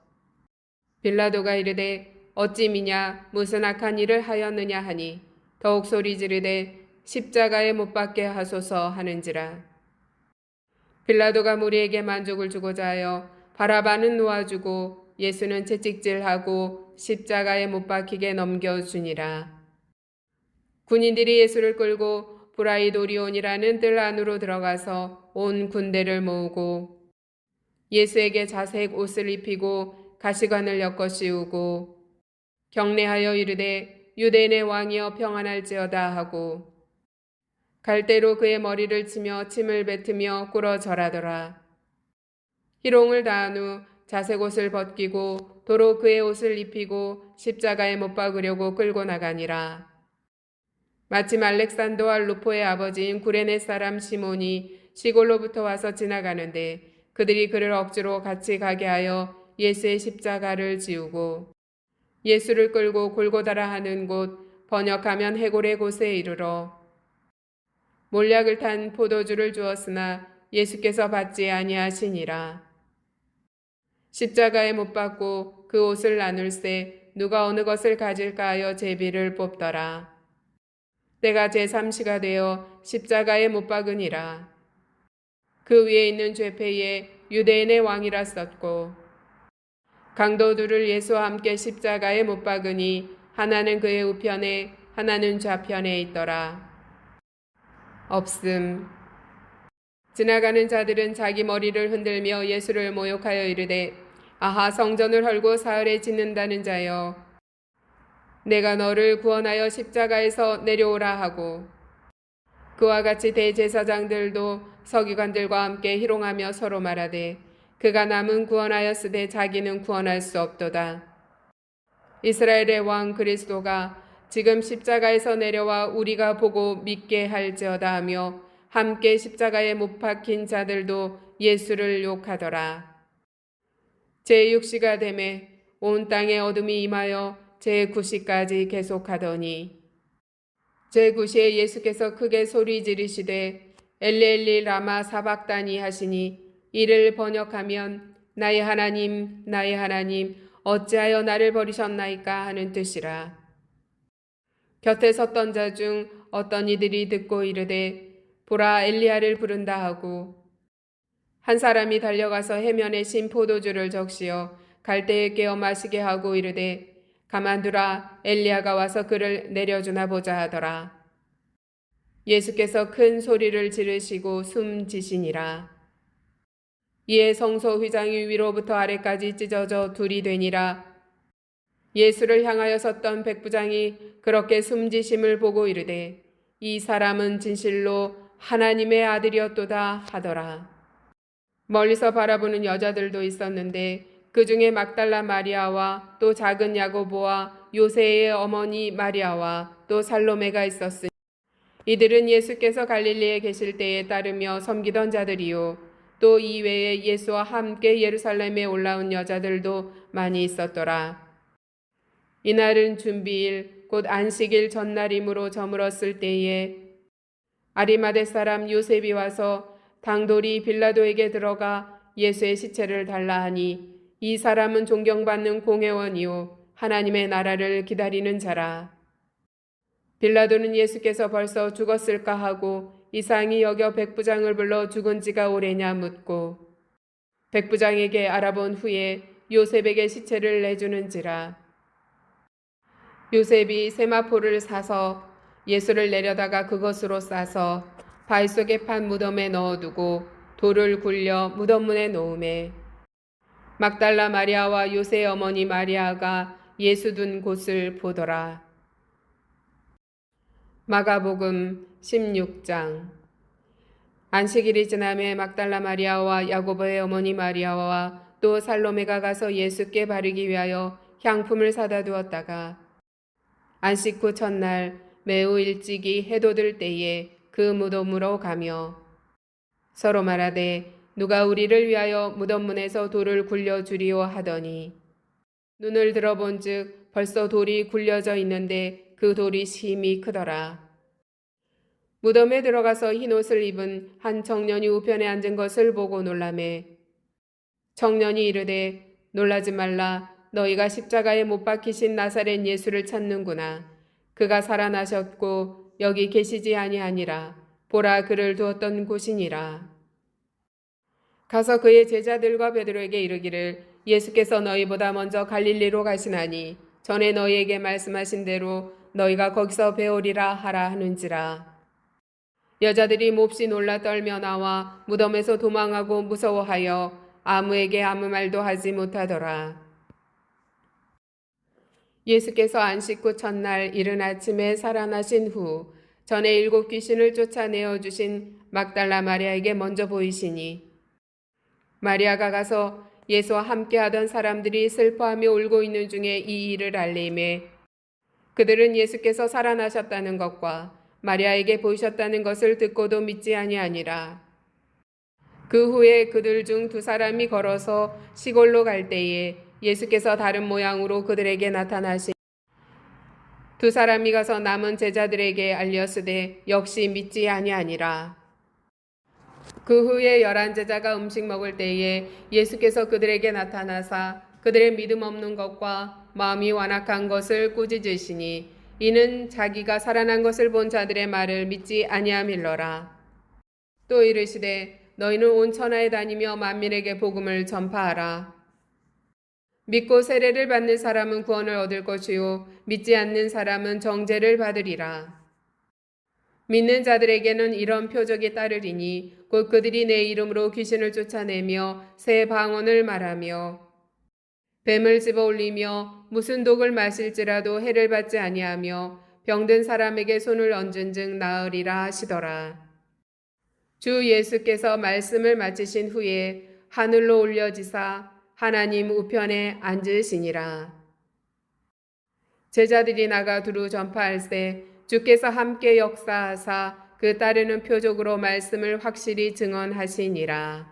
빌라도가 이르되 어찌 미냐 무슨 악한 일을 하였느냐 하니 더욱 소리 지르되 십자가에 못 박게 하소서 하는지라. 빌라도가 무리에게 만족을 주고자 하여 바라바는 놓아주고 예수는 채찍질하고 십자가에 못 박히게 넘겨주니라. 군인들이 예수를 끌고 브라이도리온이라는 뜰 안으로 들어가서 온 군대를 모으고 예수에게 자색 옷을 입히고 가시관을 엮어 씌우고 경례하여 이르되 유대인의 왕이여 평안할지어다 하고 갈대로 그의 머리를 치며 침을 뱉으며 꿇어 절하더라. 희롱을 다한 후 자색 옷을 벗기고 도로 그의 옷을 입히고 십자가에 못 박으려고 끌고 나가니라. 마침 알렉산더와 루포의 아버지인 구레네 사람 시몬이 시골로부터 와서 지나가는데 그들이 그를 억지로 같이 가게 하여 예수의 십자가를 지우고 예수를 끌고 골고다라 하는 곳 번역하면 해골의 곳에 이르러 몰약을 탄 포도주를 주었으나 예수께서 받지 아니하시니라. 십자가에 못 박고 그 옷을 나눌새 누가 어느 것을 가질까 하여 제비를 뽑더라. 때가 제3시가 되어 십자가에 못 박으니라. 그 위에 있는 죄패에 유대인의 왕이라 썼고 강도들을 예수와 함께 십자가에 못 박으니 하나는 그의 우편에 하나는 좌편에 있더라. 없음. 지나가는 자들은 자기 머리를 흔들며 예수를 모욕하여 이르되 아하 성전을 헐고 사흘에 짓는다는 자여 내가 너를 구원하여 십자가에서 내려오라 하고 그와 같이 대제사장들도 서기관들과 함께 희롱하며 서로 말하되 그가 남은 구원하였으되 자기는 구원할 수 없도다. 이스라엘의 왕 그리스도가 지금 십자가에서 내려와 우리가 보고 믿게 할지어다 하며 함께 십자가에 못 박힌 자들도 예수를 욕하더라. 제6시가 되매 온 땅에 어둠이 임하여 제9시까지 계속하더니 제9시에 예수께서 크게 소리 지르시되 엘리 엘리 라마 사박다니 하시니 이를 번역하면 나의 하나님 나의 하나님 어찌하여 나를 버리셨나이까 하는 뜻이라. 곁에 섰던 자 중 어떤 이들이 듣고 이르되 보라 엘리야를 부른다 하고 한 사람이 달려가서 해면에 신 포도주를 적시어 갈대에 깨어 마시게 하고 이르되 가만두라 엘리야가 와서 그를 내려주나 보자 하더라. 예수께서 큰 소리를 지르시고 숨지시니라. 이에 성소 휘장이 위로부터 아래까지 찢어져 둘이 되니라. 예수를 향하여 섰던 백부장이 그렇게 숨지심을 보고 이르되 이 사람은 진실로 하나님의 아들이었도다 하더라. 멀리서 바라보는 여자들도 있었는데 그 중에 막달라 마리아와 또 작은 야고보와 요새의 어머니 마리아와 또 살로메가 있었으니 이들은 예수께서 갈릴리에 계실 때에 따르며 섬기던 자들이요 또 이외에 예수와 함께 예루살렘에 올라온 여자들도 많이 있었더라. 이날은 준비일 곧 안식일 전날이므로 저물었을 때에 아리마대 사람 요셉이 와서 당돌이 빌라도에게 들어가 예수의 시체를 달라 하니 이 사람은 존경받는 공회원이요 하나님의 나라를 기다리는 자라. 빌라도는 예수께서 벌써 죽었을까 하고 이상히 여겨 백부장을 불러 죽은 지가 오래냐 묻고 백부장에게 알아본 후에 요셉에게 시체를 내주는지라. 요셉이 세마포를 사서 예수를 내려다가 그것으로 싸서 바위 속에 판 무덤에 넣어두고 돌을 굴려 무덤 문에 놓음에 막달라 마리아와 요새의 어머니 마리아가 예수 둔 곳을 보더라. 마가복음 16장. 안식일이 지남에 막달라 마리아와 야고보의 어머니 마리아와 또 살로메가 가서 예수께 바르기 위하여 향품을 사다 두었다가 안식 후 첫날 매우 일찍이 해돋을 때에 그 무덤으로 가며 서로 말하되 누가 우리를 위하여 무덤 문에서 돌을 굴려 주리오 하더니 눈을 들어본즉 벌써 돌이 굴려져 있는데 그 돌이 심히 크더라. 무덤에 들어가서 흰옷을 입은 한 청년이 우편에 앉은 것을 보고 놀라매 청년이 이르되 놀라지 말라 너희가 십자가에 못 박히신 나사렛 예수를 찾는구나. 그가 살아나셨고 여기 계시지 아니하니라. 보라 그를 두었던 곳이니라. 가서 그의 제자들과 베드로에게 이르기를 예수께서 너희보다 먼저 갈릴리로 가시나니 전에 너희에게 말씀하신 대로 너희가 거기서 배우리라 하라 하는지라. 여자들이 몹시 놀라 떨며 나와 무덤에서 도망하고 무서워하여 아무에게 아무 말도 하지 못하더라. 예수께서 안식 후 첫날 이른 아침에 살아나신 후 전에 7 귀신을 쫓아내어 주신 막달라 마리아에게 먼저 보이시니 마리아가 가서 예수와 함께하던 사람들이 슬퍼하며 울고 있는 중에 이 일을 알리매 그들은 예수께서 살아나셨다는 것과 마리아에게 보이셨다는 것을 듣고도 믿지 아니하니라. 그 후에 그들 중 2 사람이 걸어서 시골로 갈 때에 예수께서 다른 모양으로 그들에게 나타나시니 2 사람이 가서 남은 제자들에게 알렸으되 역시 믿지 아니하니라. 그 후에 11 제자가 음식 먹을 때에 예수께서 그들에게 나타나사 그들의 믿음 없는 것과 마음이 완악한 것을 꾸짖으시니 이는 자기가 살아난 것을 본 자들의 말을 믿지 아니함일러라. 또 이르시되 너희는 온 천하에 다니며 만민에게 복음을 전파하라. 믿고 세례를 받는 사람은 구원을 얻을 것이요 믿지 않는 사람은 정죄를 받으리라. 믿는 자들에게는 이런 표적이 따르리니 곧 그들이 내 이름으로 귀신을 쫓아내며 새 방언을 말하며 뱀을 집어올리며 무슨 독을 마실지라도 해를 받지 아니하며 병든 사람에게 손을 얹은즉 나으리라 하시더라. 주 예수께서 말씀을 마치신 후에 하늘로 올려지사 하나님 우편에 앉으시니라. 제자들이 나가 두루 전파할세 주께서 함께 역사하사 그 따르는 표적으로 말씀을 확실히 증언하시니라.